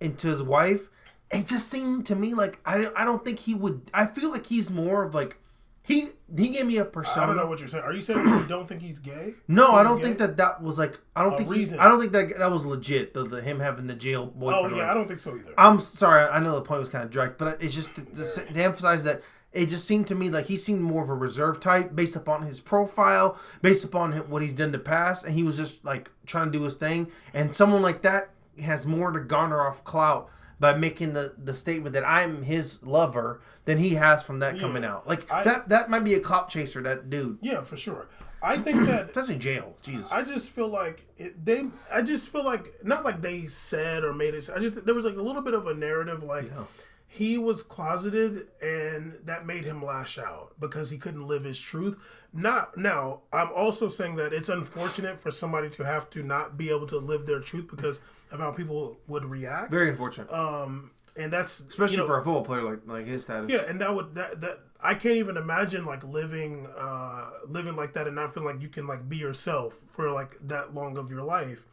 and to his wife, it just seemed to me like I don't think he would. I feel like he's more of like he gave me a persona. I don't know what you're saying. Are you saying you don't think he's gay? No, I don't think that was like. I don't think that was legit. The him having the jail boyfriend. Oh yeah, I don't think so either. I'm sorry. I know the point was kind of direct, but it's just to emphasize that it just seemed to me like he seemed more of a reserved type based upon his profile, based upon what he's done in the past, and he was just like trying to do his thing. And someone like that has more to garner off clout by making the statement that I'm his lover than he has from that coming out. Like that might be a clout chaser, that dude. Yeah, for sure. I think that that's in jail. Jesus. I just feel like I just feel like not like they said or made it. There was like a little bit of a narrative like he was closeted and that made him lash out because he couldn't live his truth. Now, I'm also saying that it's unfortunate for somebody to have to not be able to live their truth because of how people would react. Very unfortunate. And that's especially for a football player like his status. Yeah, and that I can't even imagine like living like that and not feeling like you can like be yourself for like that long of your life.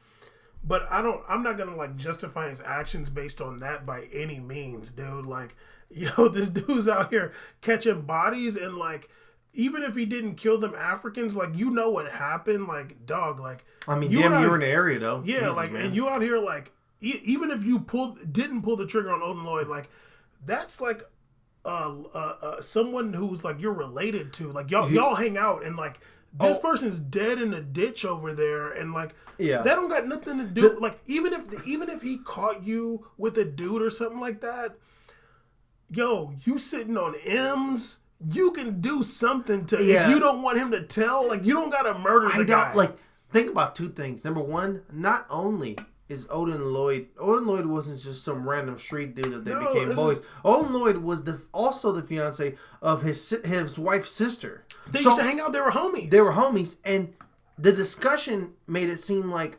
But I'm not gonna like justify his actions based on that by any means, dude. Like, this dude's out here catching bodies and like even if he didn't kill them Africans, like what happened, like dog, like I mean, you're in the area though. Yeah, Jesus, like man. And you out here like even if you didn't pull the trigger on Odin Lloyd, like that's like someone who's like you're related to, like y'all hang out and like this person's dead in a ditch over there, and like that don't got nothing to do. Like even if he caught you with a dude or something like that, you sitting on M's. You can do something to if you don't want him to tell. Like you don't gotta murder the guy. Like think about two things. Number one, not only is Odin Lloyd wasn't just some random street dude that they became boys. Odin Lloyd was also the fiance of his wife's sister. They used to hang out. They were homies. And the discussion made it seem like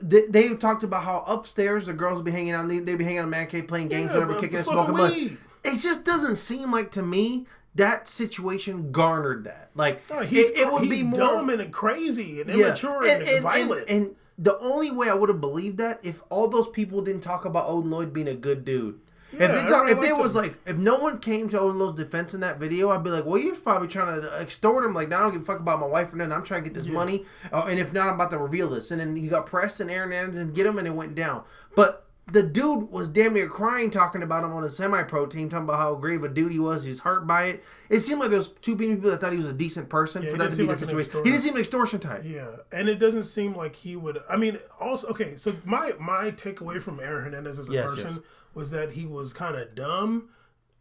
they talked about how upstairs the girls would be hanging out. They'd be hanging out in the man cave playing games, whatever, kicking and smoking. But it just doesn't seem like to me that situation garnered that. Like it would be more dumb and crazy and immature and violent. And the only way I would have believed that if all those people didn't talk about Odin Lloyd being a good dude. If no one came to Odin Lloyd's defense in that video, I'd be like, well, you're probably trying to extort him. Like, now I don't give a fuck about my wife or nothing. I'm trying to get this money. And if not, I'm about to reveal this. And then he got pressed and Hernandez and get him and it went down. But the dude was damn near crying talking about him on a semi-pro team, talking about how great of a dude he was. He was hurt by it. It seemed like there was two people that thought he was a decent person for that to be the situation. He didn't seem an extortion type. Yeah, and it doesn't seem like he would. I mean, also, okay, so my takeaway from Aaron Hernandez as a person was that he was kind of dumb.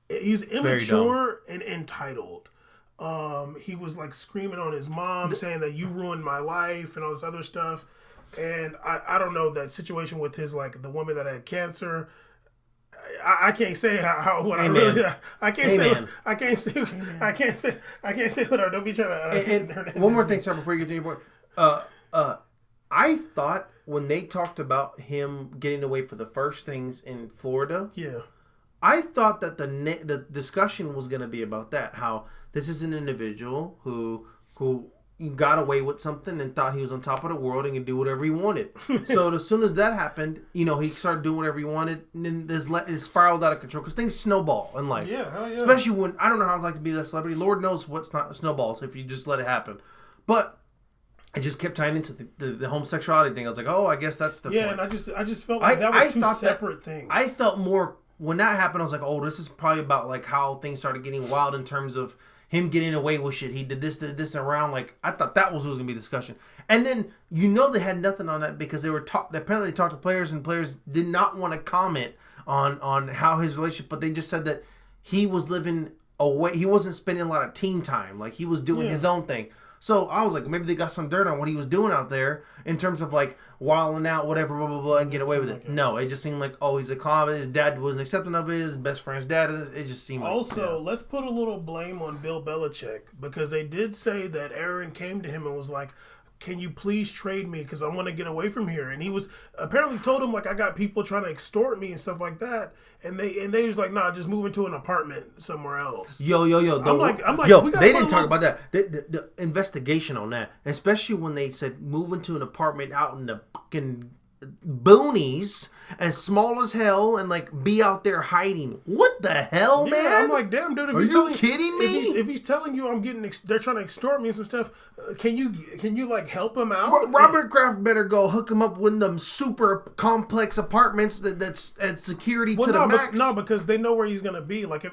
He's immature and entitled. He was like screaming on his mom, saying that you ruined my life and all this other stuff. And I don't know that situation with his like the woman that had cancer. I can't say what I really. I can't say what I don't be trying to. And one more thing, sir, before you get to your point. I thought when they talked about him getting away for the first things in Florida. Yeah. I thought that the discussion was going to be about that. How this is an individual who got away with something and thought he was on top of the world and could do whatever he wanted. So as soon as that happened, he started doing whatever he wanted, and then it spiraled out of control because things snowball in life. Yeah, hell yeah. Especially when I don't know how it's like to be that celebrity. Lord knows what's not snowballs if you just let it happen. But I just kept tying into the homosexuality thing. I was like, oh, I guess that's the point. And I just felt like that was two separate things. I felt more when that happened. I was like, oh, this is probably about like how things started getting wild in terms of him getting away with shit. He did this and around. Like, I thought that was what was going to be discussion. And then, they had nothing on that because they apparently talked to players and players did not want to comment on how his relationship, but they just said that he was living away. He wasn't spending a lot of team time. Like, he was doing his own thing. So I was like, maybe they got some dirt on what he was doing out there in terms of like wilding out, whatever, blah, blah, blah, and get away with it. No, it just seemed like, he's a clown. His dad wasn't accepting of it. His best friend's dad. It just seemed like. Also, let's put a little blame on Bill Belichick because they did say that Aaron came to him and was like, can you please trade me because I want to get away from here? And he was apparently told him like I got people trying to extort me and stuff like that. And they was like, nah, just move into an apartment somewhere else. Yo. I'm like, they didn't talk about that. The investigation on that, especially when they said move into an apartment out in the fucking boonies, as small as hell, and like be out there hiding. What the hell, man? I'm like, damn, dude. If Are you kidding me? If he's telling you they're trying to extort me and some stuff, can you like help him out? Robert Kraft better go hook him up with them super complex apartments that's at security to the max. No, because they know where he's gonna be. Like,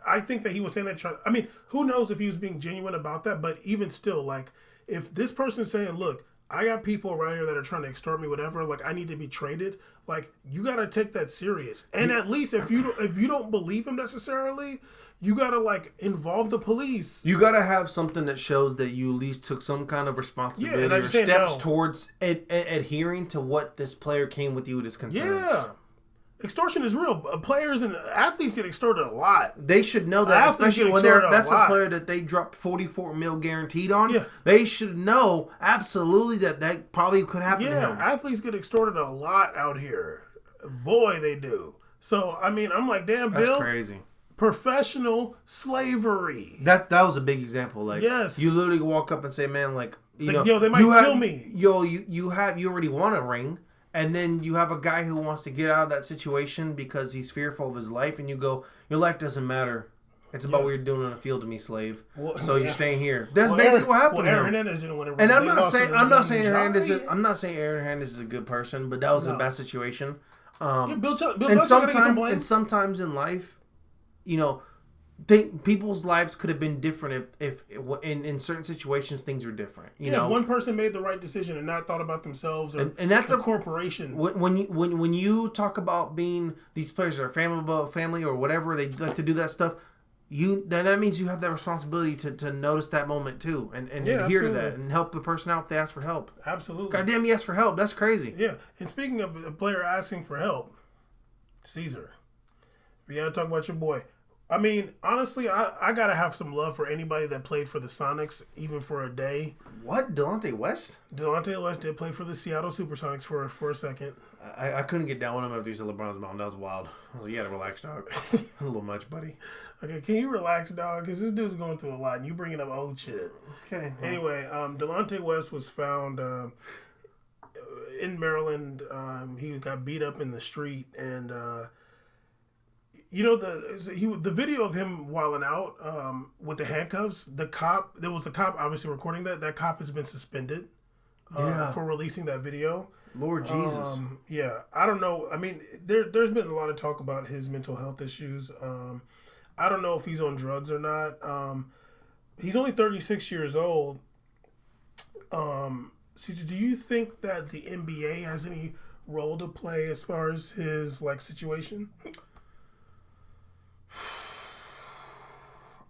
I think that he was saying that. Who knows if he was being genuine about that? But even still, like, if this person's saying, "Look, I got people around here that are trying to extort me, whatever. Like, I need to be traded." Like, you gotta take that serious. And at least if you don't believe him necessarily, you gotta like involve the police. You gotta have something that shows that you at least took some kind of responsibility or steps towards adhering to what this player came with you with his concerns. Yeah. Extortion is real. Players and athletes get extorted a lot. They should know that, especially when that's a player that they dropped $44 million guaranteed on. Yeah. They should know absolutely that probably could happen to him. Yeah, athletes get extorted a lot out here. Boy, they do. So, I'm like, damn, Bill. That's crazy. Professional slavery. That was a big example. Like, yes. You literally walk up and say, man, like, yo, they might kill me. Yo, you already won a ring. And then you have a guy who wants to get out of that situation because he's fearful of his life, and you go, your life doesn't matter. It's about what you're doing on the field to me, slave. So you're staying here. That's basically what happened. Aaron Hernandez didn't win it. And I'm not saying Aaron Hernandez is a good person, but that was a bad situation. And sometimes in life, people's lives could have been different if in certain situations things were different. You know, one person made the right decision and not thought about themselves, and that's a corporation. When you talk about being these players are family or whatever, they like to do that stuff. Then that means you have that responsibility to notice that moment too, and adhere to that and help the person out if they ask for help. Absolutely. Goddamn, you ask for help. That's crazy. Yeah. And speaking of a player asking for help, Caesar, we gotta talk about your boy. Honestly, I gotta have some love for anybody that played for the Sonics, even for a day. What? Delonte West? Delonte West did play for the Seattle Supersonics for a second. I couldn't get down with him after you said LeBron's mom. That was wild. I was like, you gotta relax, dog. A little much, buddy. Okay, can you relax, dog? Because this dude's going through a lot, and you bringing up old shit. Okay. Anyway, Delonte West was found in Maryland. He got beat up in the street, and the video of him wilding out with the handcuffs. There was a cop obviously recording that. That cop has been suspended for releasing that video. Lord Jesus. I don't know. There's been a lot of talk about his mental health issues. I don't know if he's on drugs or not. He's only 36 years old. CJ, do you think that the NBA has any role to play as far as his situation?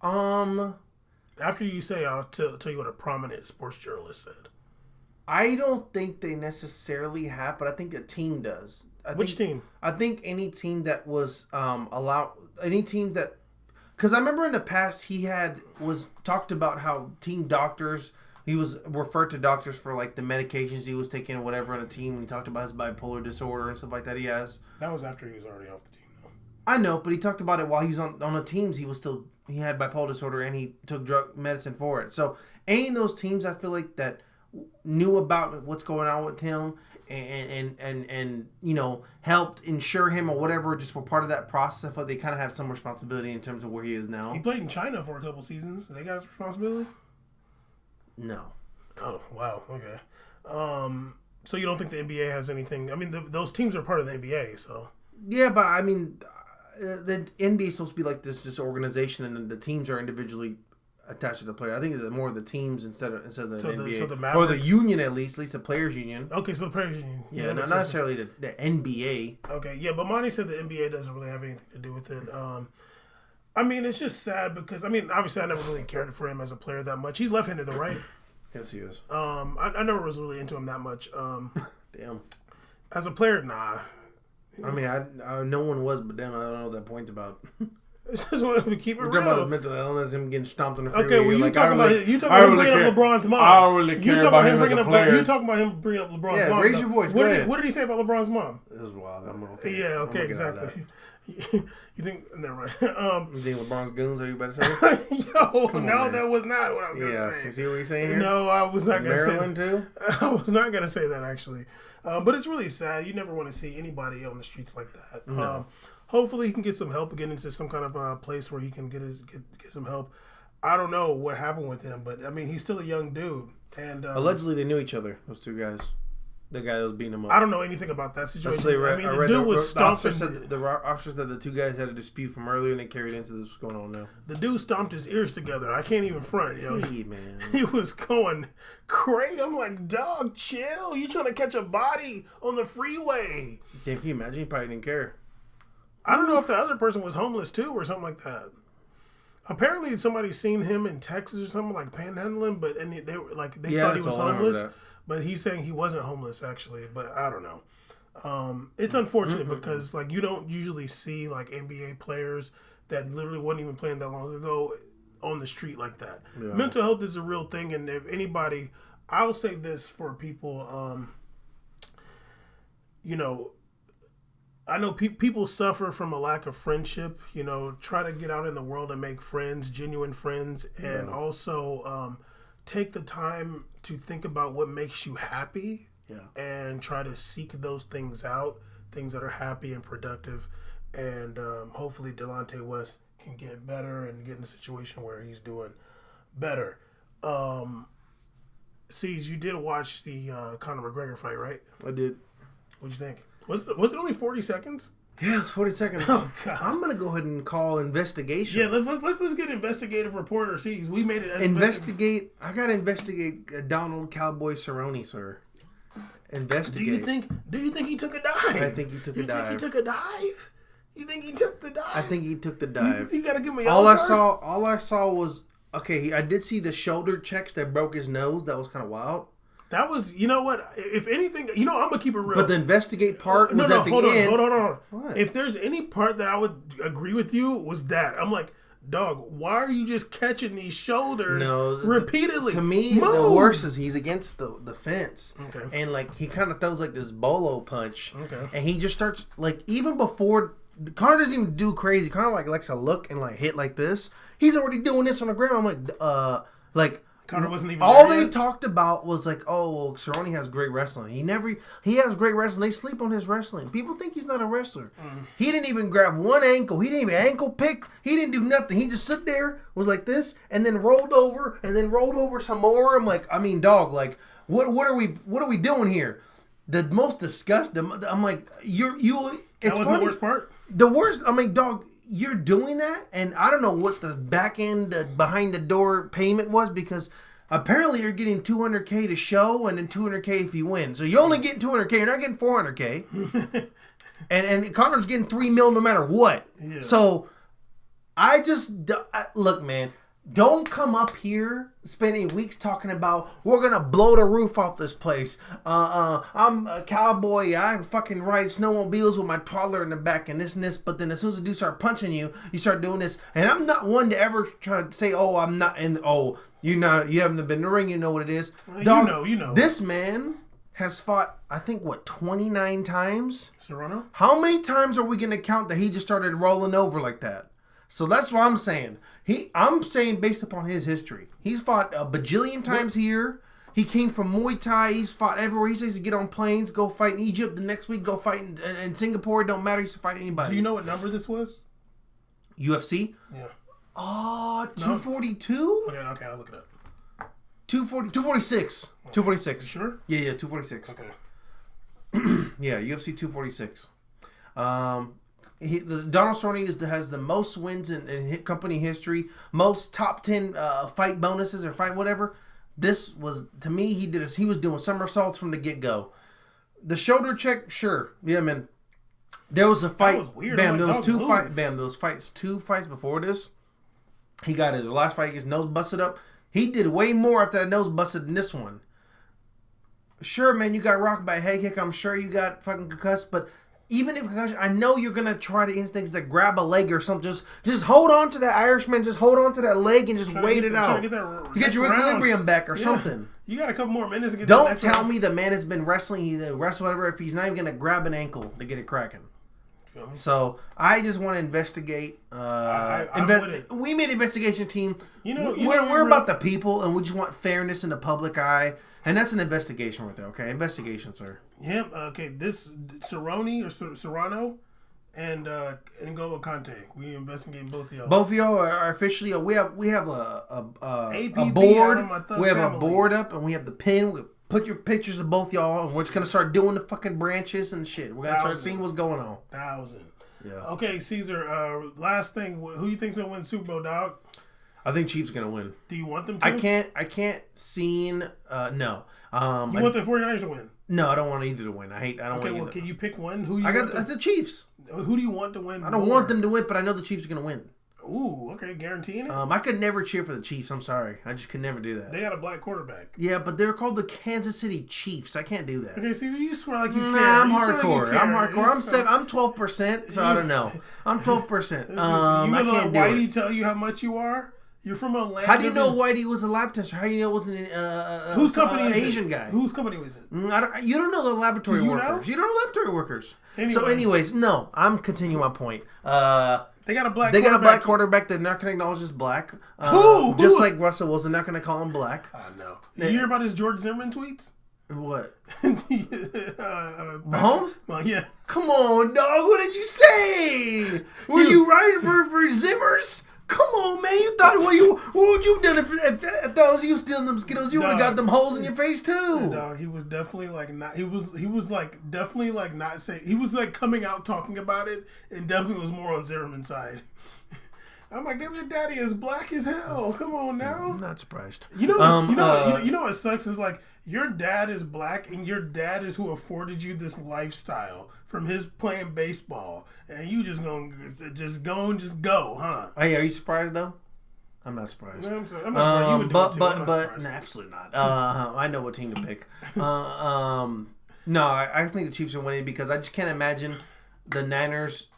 After you say, I'll tell you what a prominent sports journalist said. I don't think they necessarily have, but I think a team does. Which team? I think any team that was because I remember in the past he was talked about how team doctors, he was referred to doctors for like the medications he was taking or whatever on a team. He talked about his bipolar disorder and stuff like that he has. That was after he was already off the team. I know, but he talked about it while he was on the teams. He had bipolar disorder and he took drug medicine for it. So any of those teams, I feel like that knew about what's going on with him and helped insure him or whatever, just were part of that process. I feel like they kind of have some responsibility in terms of where he is now. He played in China for a couple seasons. They got responsibility? No. Oh, wow. Okay. So you don't think the NBA has anything? Those teams are part of the NBA, so. Yeah, but the NBA is supposed to be like this organization, and the teams are individually attached to the player. I think it's more of the teams instead of the NBA. So the Mavericks, or the union at least the players' union. Okay, so the players' union. Yeah, not necessarily the NBA. Okay, yeah, but Monty said the NBA doesn't really have anything to do with it. It's just sad because, obviously I never really cared for him as a player that much. He's left-handed though, right? Yes, he is. I never was really into him that much. Damn. As a player, nah. No one was, but damn, I don't know what that point's about. I just want to keep it real. We're talking about mental illness, him getting stomped on the freeway. Okay, well, you talking about him bringing up LeBron's mom. I don't really care about him as a player. You talking about him bringing up LeBron's mom. Yeah, raise your voice. Go ahead. What did he say about LeBron's mom? It was wild. I'm okay. Yeah, okay, exactly. You think? Never mind. You think LeBron's goons? Are you about to say? Yo, no, that was not what I was gonna say. You see what you're saying here? No, I was not gonna say Maryland too. I was not gonna say that actually, but it's really sad. You never want to see anybody on the streets like that. No. Hopefully, he can get some help, get into some kind of place where he can get some help. I don't know what happened with him, but I mean, he's still a young dude. And allegedly, they knew each other. Those two guys. The guy that was beating him up. I don't know anything about that situation. The dude was stomping. The officer said the two guys had a dispute from earlier, and they carried into this going on now. The dude stomped his ears together. I can't even front, yo. Hey, man. He was going crazy. I'm like, dog, chill. You trying to catch a body on the freeway? Damn, can you imagine? He probably didn't care. I don't know if the other person was homeless too or something like that. Apparently, somebody seen him in Texas or something like panhandling, but they were like they thought he was homeless. But he's saying he wasn't homeless actually, but I don't know. It's unfortunate because like you don't usually see like NBA players that literally wasn't even playing that long ago on the street like that. Yeah. Mental health is a real thing, and if anybody, I'll say this for people, you know, I know people suffer from a lack of friendship. You know, try to get out in the world and make friends, genuine friends, and also take the time to think about what makes you happy and try to seek those things out, things that are happy and productive. And hopefully Delonte West can get better and get in a situation where he's doing better. Cease, you did watch the Conor McGregor fight, right? I did. What'd you think? Was it only 40 seconds? Yeah, it's 40 seconds. Oh, God. I'm gonna go ahead and call investigation. Yeah, let's get investigative reporter. See, we made it. Investigate. I gotta investigate Donald Cowboy Cerrone, sir. Investigate. Do you think he took a dive? I think he took a dive. You think he took a dive? You think he took the dive? I think he took the dive. You gotta give me all I saw was okay. I did see the shoulder checks that broke his nose. That was kind of wild. That was, you know what? If anything, you know, I'm gonna keep it real. But the investigate part was at the end. Hold on. What? If there's any part that I would agree with you, was that I'm like, dog, why are you just catching these shoulders repeatedly? To me, the worst is he's against the fence, and like he kind of throws like this bolo punch, and he just starts like even before Conor doesn't even do crazy. Conor like likes to look and like hit like this. He's already doing this on the ground. I'm like. Conor wasn't even all they talked about was like, oh, well, Cerrone has great wrestling. He has great wrestling. They sleep on his wrestling. People think he's not a wrestler. He didn't even grab one ankle. He didn't even ankle pick. He didn't do nothing. He just stood there, was like this, and then rolled over, some more. I'm like, I mean, dog, like, what are we doing here? The most disgusting. I'm like, you. It's that wasn't the worst part. The worst. I mean, dog. You're doing that, and I don't know what the back end behind the door payment was because apparently you're getting $200K to show and then $200K if you win. So you're only getting $200K. You're not getting $400K. and Conor's getting $3 million no matter what. Yeah. So I just look, man. Don't come up here spending weeks talking about we're gonna blow the roof off this place. I'm a cowboy. I fucking ride snowmobiles with my toddler in the back and this. But then as soon as the dude start punching you, you start doing this. And I'm not one to ever try to say, oh, I'm not in. Oh, you haven't been in the ring. You know what it is. Dog, you know. This man has fought, I think, 29 times. Serrano? How many times are we gonna count that he just started rolling over like that? So that's what I'm saying. I'm saying based upon his history. He's fought a bajillion times here. He came from Muay Thai. He's fought everywhere. He says to get on planes, go fight in Egypt. The next week, go fight in Singapore. It don't matter. He used to fight anybody. Do you know what number this was? UFC? Yeah. Oh, 242? Okay, I'll look it up. 246. 246. Sure? Yeah, 246. Okay. Yeah, UFC 246. Donald Cerrone has the most wins in company history, most top 10 fight bonuses or fight whatever. This was, to me, he was doing somersaults from the get-go. The shoulder check, sure. Yeah, man. There was a fight. That was weird. Bam, there was two fights before this. He got it. The last fight, his nose busted up. He did way more after that nose busted than this one. Sure, man, you got rocked by a head kick. I'm sure you got fucking concussed, but even if concussion, I know you're gonna try the instincts that grab a leg or something. Just hold on to that Irishman. Just hold on to that leg and just wait it out to get your equilibrium back or something. You got a couple more minutes to get. Don't tell me the man has been wrestling. He's wrestled whatever. If he's not even gonna grab an ankle to get it cracking. Feel me? So I just want to investigate. We made an investigation team. We're about the people, and we just want fairness in the public eye, and that's an investigation right there. Okay, investigation, sir. Yeah. Okay. This Cerrone or Serrano and N'Golo Kante. We investigating both of y'all. Both of y'all are officially. We have a APB board. We have a board up, and we have the pin. We put your pictures of both y'all, and we're just gonna start doing the fucking branches and shit. We're gonna start seeing what's going on. 1,000. Yeah. Okay, Caesar. Last thing. Who you think's gonna win Super Bowl, dog? I think Chiefs gonna win. Do you want them to? I can't see. No. You want the 49ers to win? No, I don't want either to win. I don't want either. Can you pick one? Who you? I got the Chiefs. Who do you want to win? I don't want them to win, but I know the Chiefs are gonna win. Ooh, okay, guaranteeing it? I could never cheer for the Chiefs. I'm sorry. I just could never do that. They got a black quarterback. Yeah, but they're called the Kansas City Chiefs. I can't do that. Okay, Caesar, you swear like you care. Nah, I'm hardcore. I'm hardcore. I'm 12%, so I don't know. I'm 12%. You I can't do Whitey it. tell you how much you are? You're from Atlanta. How do you know Whitey was a lab tester? How do you know it wasn't whose company is Asian it? guy? Whose company was it? You don't know the laboratory workers. Know? You don't know laboratory workers. Anyway. So, anyways, no. I'm continuing my point. They got a black quarterback. They're not going to acknowledge as black. Who? Just like Russell Wilson, not going to call him black. I know. You hear about his George Zimmerman tweets? What? Mahomes? Well, yeah. Come on, dog. What did you say? Were you riding for Zimmers? Come on, man. You thought what would you have done if that was you stealing them Skittles? You would have got them holes in your face too. Yeah, dog, he was definitely like not. He was like definitely like not saying. He was like coming out talking about it, and definitely was more on Zimmerman's side. I'm like, damn, your daddy is black as hell. Come on now. I'm not surprised. You know what sucks is like your dad is black, and your dad is who afforded you this lifestyle from his playing baseball, and you just go, huh? Hey, are you surprised though? I'm not surprised. I'm not surprised. You would do it too. But no, absolutely not. I know what team to pick. No, I think the Chiefs are winning because I just can't imagine the Niners.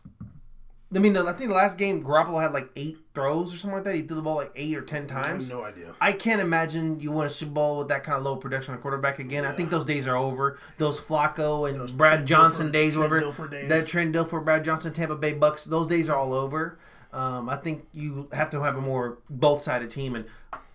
I mean, I think the last game, Garoppolo had like 8 throws or something like that. He threw the ball like 8 or 10 times. I have no idea. I can't imagine you win a Super Bowl with that kind of low production on quarterback again. Yeah. I think those days are over. Those Flacco and those Brad Johnson days, whatever. That Trent Dilfer, Brad Johnson, Tampa Bay Bucks, those days are all over. I think you have to have a more both-sided team. And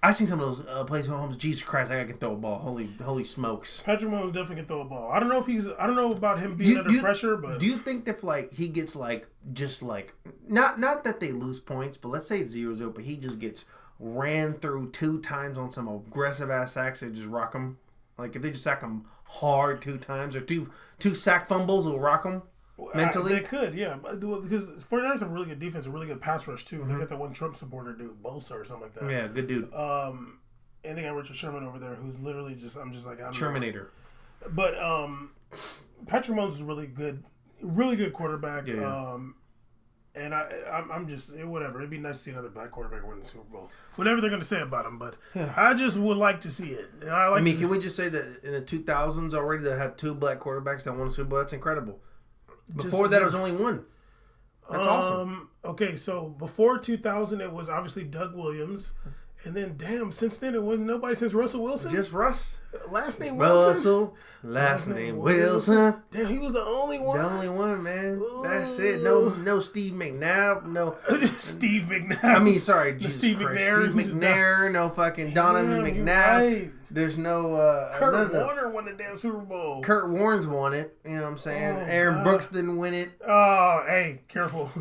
I've seen some of those plays at home. Jesus Christ, I can throw a ball. Holy smokes. Patrick Mahomes definitely can throw a ball. I don't know about him being under pressure, but do you think if like he gets like just like not that they lose points, but let's say it's 0-0, but he just gets ran through 2 times on some aggressive ass sacks, they just rock him. Like if they just sack him hard 2 times or two sack fumbles will rock him. Mentally? They could, yeah. Because 49ers have a really good defense, a really good pass rush, too. Mm-hmm. They got that one Trump supporter dude, Bosa or something like that. Yeah, good dude. And they got Richard Sherman over there, who's literally just, I'm just like, I don't Terminator. know. But Patrick Mahomes is a really good quarterback. Yeah. And I'm just, whatever. It'd be nice to see another black quarterback win the Super Bowl. Whatever they're going to say about him, but yeah. I just would like to see it. And can we just say that in the 2000s already that had 2 black quarterbacks that won the Super Bowl? That's incredible. Before that, it was only 1. That's awesome. Okay, so before 2000, it was obviously Doug Williams. And then, damn, since then, it wasn't nobody since Russell Wilson? Just Russ. Last name Wilson? Russell, last name Wilson. Damn, he was the only one? The only one, man. Ooh. That's it. No Steve McNabb. No. Steve McNabb. I mean, sorry, Jesus Steve Christ. McNair. Steve McNair. No fucking Donovan McNabb. Right. There's no... Kurt Warner won the damn Super Bowl. Kurt Warner's won it. You know what I'm saying? Oh, Aaron Brooks didn't win it. Oh, hey, careful.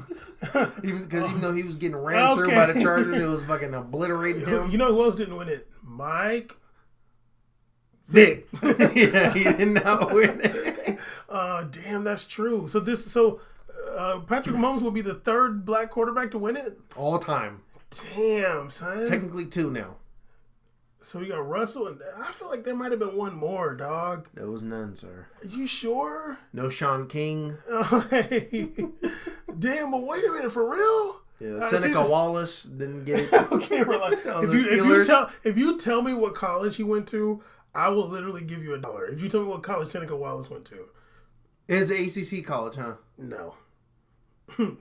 even though he was getting ran through by the Chargers, it was fucking obliterating him. You know who else didn't win it? Mike Vick. Yeah, he did not win it. Damn, that's true. So Patrick Mahomes will be the 3rd black quarterback to win it? All time. Damn, son. Technically 2 now. So we got Russell, and I feel like there might have been one more, dog. There was none, sir. Are you sure? No Sean King. Oh, hey. Damn, but wait a minute, for real? Yeah, Seneca Wallace didn't get it. Okay, we're like, if you tell me what college he went to, I will literally give you $1. If you tell me what college Seneca Wallace went to. It's an ACC college, huh? No. Give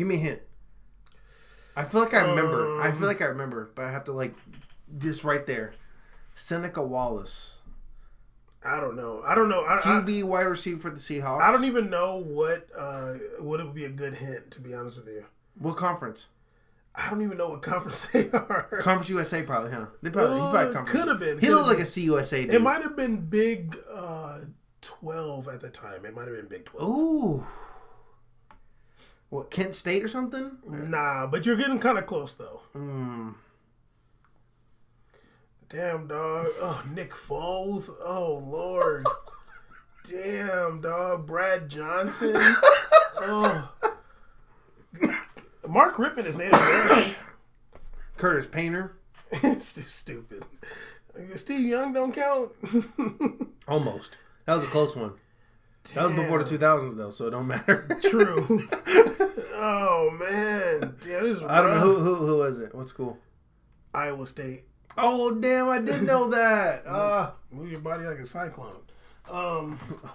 me a hint. I feel like I remember. But I have to just right there. Seneca Wallace. I don't know. QB wide receiver for the Seahawks. I don't even know what would be a good hint, to be honest with you. What conference? I don't even know what conference they are. Conference USA probably, huh? He probably conference. Could have been. He looked like a CUSA dude. It might have been Big 12 at the time. It might have been Big 12. Ooh. What, Kent State or something? Nah, but you're getting kind of close, though. Damn, dog. Oh, Nick Foles. Oh, Lord. Damn, dog. Brad Johnson. Oh. Mark Rippon is Native American. Curtis Painter. Stupid. Steve Young don't count. Almost. That was a close one. Damn. That was before the 2000s, though, so it don't matter. True. Oh, man. Damn, this is I don't know. Who was it? What school? Iowa State. Oh, damn. I did know that. Move your body like a cyclone.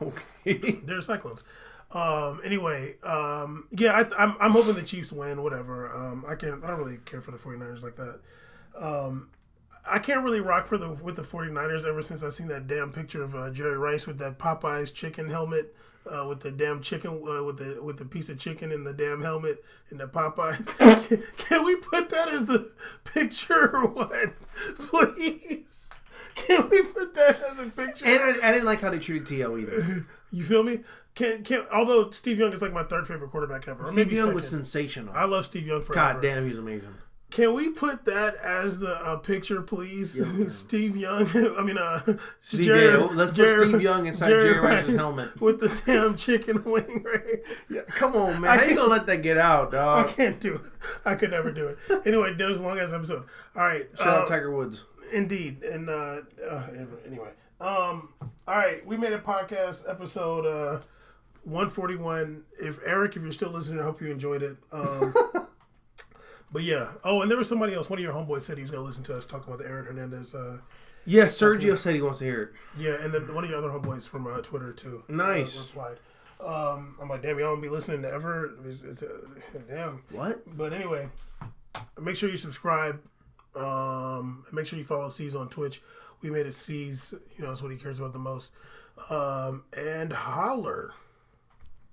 Okay. They're cyclones. Anyway, yeah, I'm hoping the Chiefs win, whatever. I don't really care for the 49ers like that. I can't really rock with the 49ers ever since I seen that damn picture of Jerry Rice with that Popeyes chicken helmet, with the damn chicken, with the piece of chicken in the damn helmet in the Popeyes. Can we put that as the picture or what? Please. Can we put that as a picture? And I didn't like how they treated T.O. either. You feel me? Although Steve Young is like my third favorite quarterback ever. Or Steve Young was sensational. I love Steve Young forever. God damn, he was amazing. Can we put that as the picture, please? Yeah. Steve Young. I mean, Steve, let's put Steve Young inside Jerry Rice's helmet with the damn chicken wing, right? Yeah, come on, man. How you gonna let that get out, dog? I can't do it. I could never do it. Anyway, that was a long ass episode. All right. Shout out Tiger Woods. Indeed. And anyway. All right. We made a podcast episode 141. If you're still listening, I hope you enjoyed it. But yeah. Oh, and there was somebody else. One of your homeboys said he was going to listen to us talk about the Aaron Hernandez. Yeah, Sergio said he wants to hear it. Yeah, and then one of your other homeboys from Twitter too. Nice. Replied. I'm like, damn, y'all won't be listening to ever. Damn. What? But anyway, make sure you subscribe. Make sure you follow C's on Twitch. We made it C's. That's what he cares about the most. And holler.